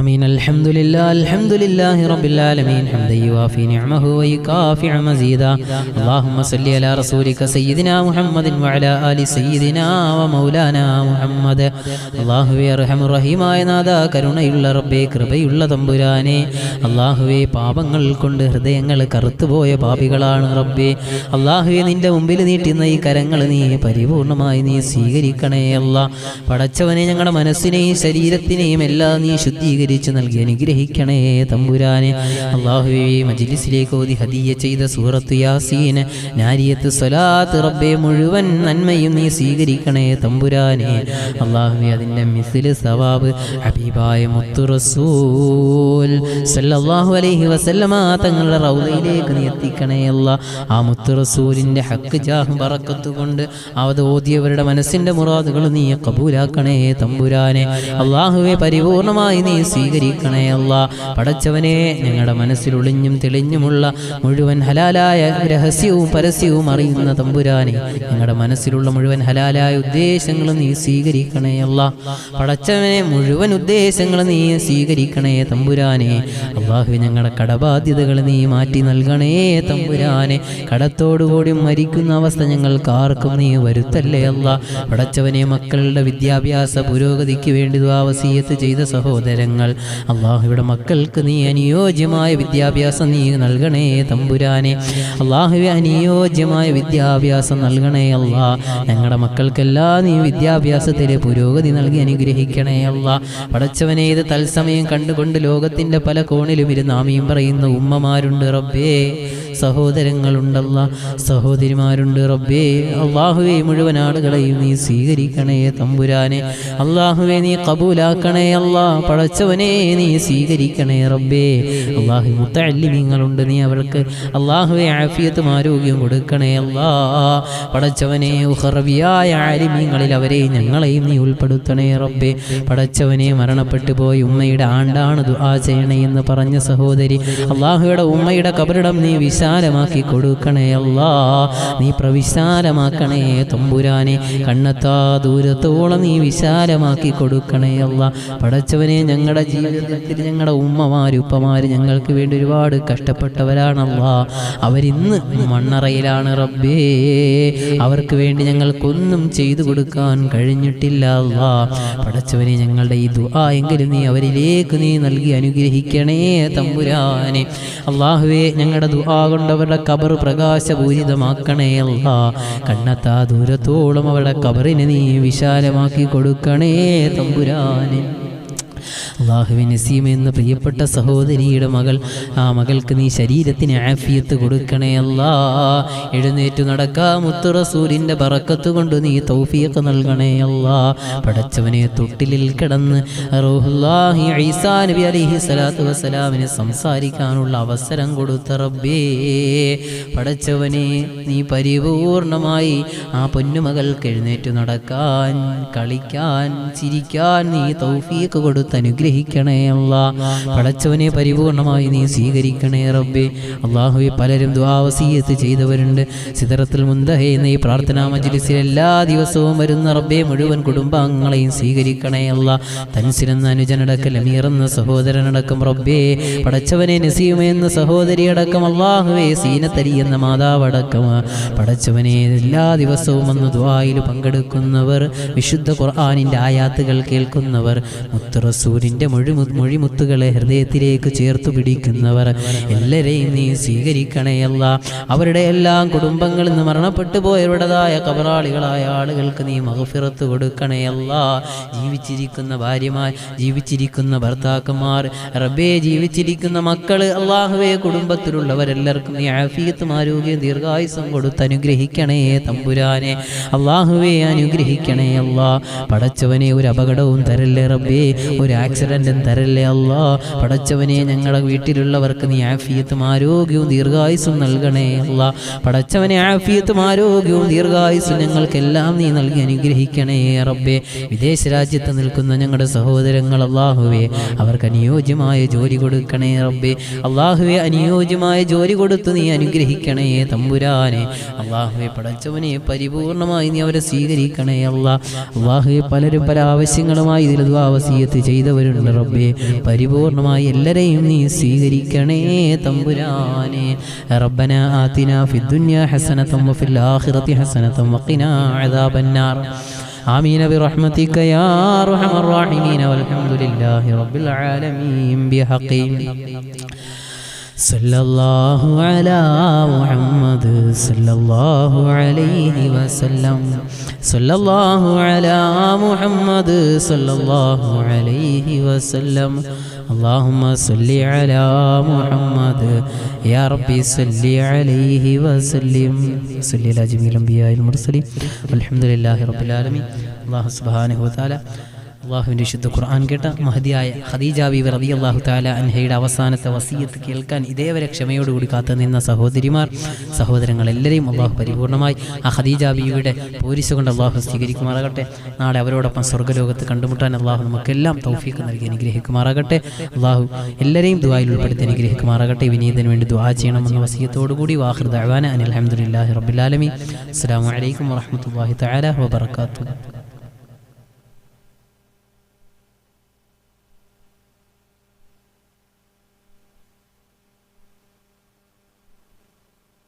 آمين. الحمد لله رب العالمين حمدا يوافي نعمه ويكافئ مزيدا. اللهم صل على رسولك سيدنا محمد وعلى آل سيدنا ومولانا محمد. അല്ലാഹുവേ റഹീമായ നാഥാ കരുണയുള്ള റബ്ബേ കൃപയുള്ള തമ്പുരാനെ അല്ലാഹുവേ പാപങ്ങൾ കൊണ്ട് ഹൃദയങ്ങൾ കറുത്തുപോയ പാപികളാണ് റബ്ബേ. അല്ലാഹുവേ നിന്റെ മുമ്പിൽ നീട്ടുന്ന ഈ കരങ്ങൾ നീ പരിപൂർണമായി നീ സ്വീകരിക്കണേ അല്ലാ. പടച്ചവനെ ഞങ്ങളുടെ മനസ്സിനെയും ശരീരത്തിനെയും എല്ലാം നീ ശുദ്ധീകരിച്ചു നൽകി അനുഗ്രഹിക്കണേ തമ്പുരാനെ. അല്ലാഹുവേ മജ്ലിസിലേക്ക് ഓതി ഹദിയ ചെയ്ത സൂറത്ത് യാസീൻ നാരിയത്ത് സ്വലാത്ത് റബ്ബേ മുഴുവൻ നന്മയും നീ സ്വീകരിക്കണേ തമ്പുരാനെ. അല്ലാഹുവേ അതിൻ്റെ മിസ്ല് സവാബ് ഹബീബായ മുത്തു റസൂൽ സല്ലല്ലാഹു അലൈഹി വസല്ലമ തങ്ങളുടെ റൗദയിലേക്ക് നീ എത്തിക്കണേ അല്ലാ. ആ മുത്തു റസൂലിൻ്റെ ഹക്ക് ജാഹ് ബറക്കത്ത് കൊണ്ട് അത് ഓതിയവരുടെ മനസ്സിൻ്റെ മുറാദുകൾ നീ കബൂലാക്കണേ തമ്പുരാനെ. അല്ലാഹുവേ പരിപൂർണമായി നീ സ്വീകരിക്കണേ അല്ലാ. പടച്ചവനെ ഞങ്ങളുടെ മനസ്സിൽ ഒളിഞ്ഞും തെളിഞ്ഞുമുള്ള മുഴുവൻ ഹലാലായ രഹസ്യവും പരസ്യവും അറിയുന്ന തമ്പുരാനെ, ഞങ്ങളുടെ മനസ്സിലുള്ള മുഴുവൻ ഹലാലായ ഉദ്ദേശങ്ങളും നീ സ്വീകരിക്കണേ അല്ലാ. പടച്ചവനെ മുഴുവൻ ഉദ്ദേശങ്ങളും നീ സ്വീകരിക്കണേ തമ്പുരാനെ. അല്ലാഹുവേ ഞങ്ങളുടെ കടബാധ്യതകൾ നീ മാറ്റി നൽകണേ തമ്പുരാനെ. കടത്തോടുകൂടി മരിക്കുന്ന അവസ്ഥ ഞങ്ങൾക്ക് ആർക്കും നീ വരുത്തല്ലേ അല്ലാ. പടച്ചവനെ മക്കളുടെ വിദ്യാഭ്യാസ പുരോഗതിക്ക് വേണ്ടി ദുആ വസിയത്ത് ചെയ്ത സഹോദരങ്ങൾ, അല്ലാഹുവിയുടെ മക്കൾക്ക് നീ അനുയോജ്യമായ വിദ്യാഭ്യാസം നീ നൽകണേ തമ്പുരാനെ. അല്ലാഹുവേ അനുയോജ്യമായ വിദ്യാഭ്യാസം നൽകണേ അല്ലാ. ഞങ്ങളുടെ മക്കൾക്കെല്ലാം നീ വിദ്യാഭ്യാസത്തിലെ പുരോഗതി നൽകി അനുഗ്രഹിക്കണേ അല്ലാ. പടച്ചവനെ ഇത് തത്സമയം കണ്ടുകൊണ്ട് ലോകത്തിന്റെ പല കോണിലും ഇരുന്ന് ആമീൻ പറയുന്ന ഉമ്മമാരുണ്ട് റബ്ബേ, സഹോദരങ്ങളുണ്ടല്ല, സഹോദരിമാരുണ്ട് റബ്ബേ. അല്ലാഹുവേ മുഴുവൻ ആളുകളെയും നീ സ്വീകരിക്കണേ തമ്പുരാനെ. അല്ലാഹുവേ നീ കബൂലാക്കണേ അല്ലാ. പടച്ചവനെ നീ സ്വീകരിക്കണേ റബ്ബേ. അല്ലാഹു മുത്തഅല്ലിമീങ്ങളുണ്ട്, നീ അവർക്ക് അല്ലാഹുവേ ആഫിയത്തും ആരോഗ്യം കൊടുക്കണേ അല്ലാ. പടച്ചവനെ ഉഖറവിയായ ആലിമീങ്ങളിൽ അവരെയും ഞങ്ങളെയും നീ ഉൾപ്പെടുത്തണേ റബ്ബേ. പടച്ചവനെ മരണപ്പെട്ടു പോയി ഉമ്മയുടെ ആണ്ടാണ് ദുആ ചെയ്യണേ എന്ന് പറഞ്ഞ സഹോദരി, അല്ലാഹുയുടെ ഉമ്മയുടെ ഖബറിടം നീ വിശാലമാക്കി കൊടുക്കണേ അല്ലാ. നീ പ്രവിശാലമാക്കണേ തമ്പുരാനെ. കണ്ണെത്താ ദൂരത്തോളം നീ വിശാലമാക്കി കൊടുക്കണേ അല്ലാ. പടച്ചവനെ ഞങ്ങളുടെ ജീവിതത്തിൽ ഞങ്ങളുടെ ഉമ്മമാര് ഉപ്പമാര് ഞങ്ങൾക്ക് വേണ്ടി ഒരുപാട് കഷ്ടപ്പെട്ടവരാണല്ലാ. അവരിന്ന് മണ്ണറയിലാണ് റബ്ബേ. അവർക്ക് വേണ്ടി ഞങ്ങൾക്കൊന്നും ചെയ്തു കൊടുക്കാൻ കഴിഞ്ഞിട്ടില്ല അല്ലാ. പടച്ചവനെ ഞങ്ങളുടെ ഈ ദുആ എങ്കിലും നീ അവരിലേക്ക് നീ നൽകി അനുഗ്രഹിക്കണേ തമ്പുരാനെ. അല്ലാഹുവേ ഞങ്ങളുടെ ദുആ കൊണ്ട് അവരുടെ ഖബർ പ്രകാശപൂരിതമാക്കണേ അല്ലാ. കണ്ണെത്താ ദൂരത്തോളം അവരുടെ ഖബറിനെ നീ വിശാലമാക്കി കൊടുക്കണേ തമ്പുരാനെ. അല്ലാഹുവേ നസീമ എന്ന പ്രിയപ്പെട്ട സഹോദരിയുടെ മകൾ, ആ മകൾക്ക് നീ ശരീരത്തിന് ആഫിയത്ത് കൊടുക്കണേ അല്ലാ. എഴുന്നേറ്റു നടക്കാൻ മുത്ത് റസൂലിന്റെ ബറക്കത്ത് കൊണ്ട് നീ തൗഫീഖ് നൽകണേ അല്ലാ. പടച്ചവനെ തൊട്ടിലിൽ കിടന്ന് റൂഹുല്ലാഹി ഈസാ നബി അലൈഹി സ്വലാത്തു വസ്സലാമിനെ സംസാരിക്കാനുള്ള അവസരം കൊടുത്ത റബ്ബേ. പടച്ചവനെ നീ പരിപൂർണമായി ആ പൊന്നുമകൾക്ക് എഴുന്നേറ്റു നടക്കാൻ, കളിക്കാൻ, ചിരിക്കാൻ നീ തൗഫീഖ് കൊടുത്ത് അനുഗ്രഹിക്കണേ അല്ലാ. പടച്ചവനെ പരിപൂർണമായി നീ സ്വീകരിക്കണേ റബ്ബേ. അല്ലാഹുവേ പലരും ദുആ വസിയത്ത് ചെയ്തവരുണ്ട്. സിദ്റത്തുൽ മുൻതഹ എന്ന ഈ പ്രാർത്ഥനാ മജ്ലിസിൽ എല്ലാ ദിവസവും വരുന്ന റബ്ബേ മുഴുവൻ കുടുംബാംഗങ്ങളെയും സ്വീകരിക്കണേ അല്ലാ. തൻസിൽ എന്ന അനുജനടക്കം, അമീർ എന്ന സഹോദരനടക്കം റബ്ബേ. പടച്ചവനെ നസീമ എന്ന സഹോദരിയടക്കം, അല്ലാഹുവേ സീനത്തരി എന്ന മാതാവടക്കം പടച്ചവനെ എല്ലാ ദിവസവും വന്ന് ദുആയിൽ പങ്കെടുക്കുന്നവർ, വിശുദ്ധ ഖുർആനിന്റെ ആയാത്തുകൾ കേൾക്കുന്നവർ, മുത്ത് റസൂലിന്റെ മൊഴിമുത്തുകളെ ഹൃദയത്തിലേക്ക് ചേർത്തു പിടിക്കുന്നവർ എല്ലാവരെയും നീ സ്വീകരിക്കണേ അല്ലാ. അവരുടെ എല്ലാം കുടുംബങ്ങളിൽ നിന്ന് മരണപ്പെട്ടു പോയവരുടേതായ കബറാളികളായ ആളുകൾക്ക് നീ മഗ്ഫിറത്ത് കൊടുക്കണേ അല്ലാ. ജീവിച്ചിരിക്കുന്ന ഭാര്യമാർ, ജീവിച്ചിരിക്കുന്ന ഭർത്താക്കന്മാർ റബ്ബേ, ജീവിച്ചിരിക്കുന്ന മക്കള്, അല്ലാഹുവേ കുടുംബത്തിലുള്ളവരെല്ലാവർക്കും നീ ആഫിയത്തും ആരോഗ്യം ദീർഘായുസ്സും കൊടുത്ത് അനുഗ്രഹിക്കണേ തമ്പുരാനെ. അല്ലാഹുവേ അനുഗ്രഹിക്കണേ അല്ലാ. പടച്ചവനെ ഒരു അപകടവും തരല്ലേ റബ്ബേ, ഒരു ആക്സിഡന്റും തരല്ലേ അല്ലാ. പടച്ചവനെ ഞങ്ങളുടെ വീട്ടിലുള്ളവർക്ക് നീ ആഫിയത്തും ആരോഗ്യവും ദീർഘായുസ്സും നൽകണേ അല്ലാ. പടച്ചവനെ ആഫിയത്തും ആരോഗ്യവും ദീർഘായുസ്സും ഞങ്ങൾക്കെല്ലാം നീ നൽകി അനുഗ്രഹിക്കണേ റബ്ബേ. വിദേശ രാജ്യത്ത് നിൽക്കുന്ന ഞങ്ങളുടെ സഹോദരങ്ങൾ, അല്ലാഹുവേ അവർക്ക് അനുയോജ്യമായ ജോലി കൊടുക്കണേ റബ്ബേ. അല്ലാഹുവേ അനുയോജ്യമായ ജോലി കൊടുത്ത് നീ അനുഗ്രഹിക്കണേ തമ്പുരാനെ. അല്ലാഹുവേ പടച്ചവനെ പരിപൂർണമായി നീ അവരെ സ്വീകരിക്കണേ അല്ലാ. അല്ലാഹുവേ പലരും പല ആവശ്യങ്ങളുമായി ഇതിൽ ദുആ വസിയത്ത് ചെയ്തവരുണ്ട് റബ്ബേ. പരിപൂർണമായി എല്ലാവരെയും നീ സ്വീകരിക്കണേ തമ്പുരാനെ. റബ്ബനാ ആതിനാ ഫിദ്ദുനിയാ ഹസനതൻ വഫിൽ ആഖിറതി ഹസനതൻ വഖിനാ അദാബന്നാർ. ആമീൻ ബിറഹ്മതിക യാ അർഹമർ റഹീമീൻ. വൽഹംദുലില്ലാഹി റബ്ബിൽ ആലമീൻ ബിഹഖി സല്ലല്ലാഹു അലാ മുഹമ്മദ് സല്ലല്ലാഹു അലൈഹി വസല്ലം. സല്ലല്ലാഹു അലാ മുഹമ്മദ് സല്ലല്ലാഹു അലൈഹി വസല്ലം. اللهم صل على محمد يا ربي صل عليه وسلم. صل على جميع الأنبياء والمرسلين والحمد لله رب العالمين. الله سبحانه وتعالى അള്ളാഹുവിൻ്റെ വിശുദ്ധ ഖുർആൻ കേട്ട മഹദിയായ ഖദീജ ബീവി റളിയല്ലാഹു തആല അൻഹയുടെ അവസാനത്തെ വസിയത്ത് കേൾക്കാൻ ഇതേവരെ ക്ഷമയോടുകൂടി കാത്തു നിന്ന സഹോദരിമാർ സഹോദരങ്ങൾ എല്ലാവരെയും അള്ളാഹു പരിപൂർണമായി ആ ഖദീജ ബീവിയുടെ പോരിസ് കൊണ്ട് അള്ളാഹു സ്വീകരിക്കുമാറാകട്ടെ. നാളെ അവരോടൊപ്പം സ്വർഗ്ഗലോകത്ത് കണ്ടുമുട്ടാൻ അള്ളാഹു നമുക്കെല്ലാം തൗഫീഖ് നൽകി അനുഗ്രഹിക്കുമാറാകട്ടെ. അള്ളാഹു എല്ലാവരെയും ദുആയിൽ ഉൾപ്പെടുത്തി അനുഗ്രഹിക്കുമാറാകട്ടെ. വിനീതന് വേണ്ടി ദുആ ചെയ്യണമെന്ന വസിയത്തോടുകൂടി വാഖിർ ദഅവാന അനിൽ ഹംദുലില്ലാഹി റബ്ബിൽ ആലമീൻ. അസ്സലാമു അലൈക്കും വറഹ്മത്തുള്ളാഹി തആല വബറകാതുഹു.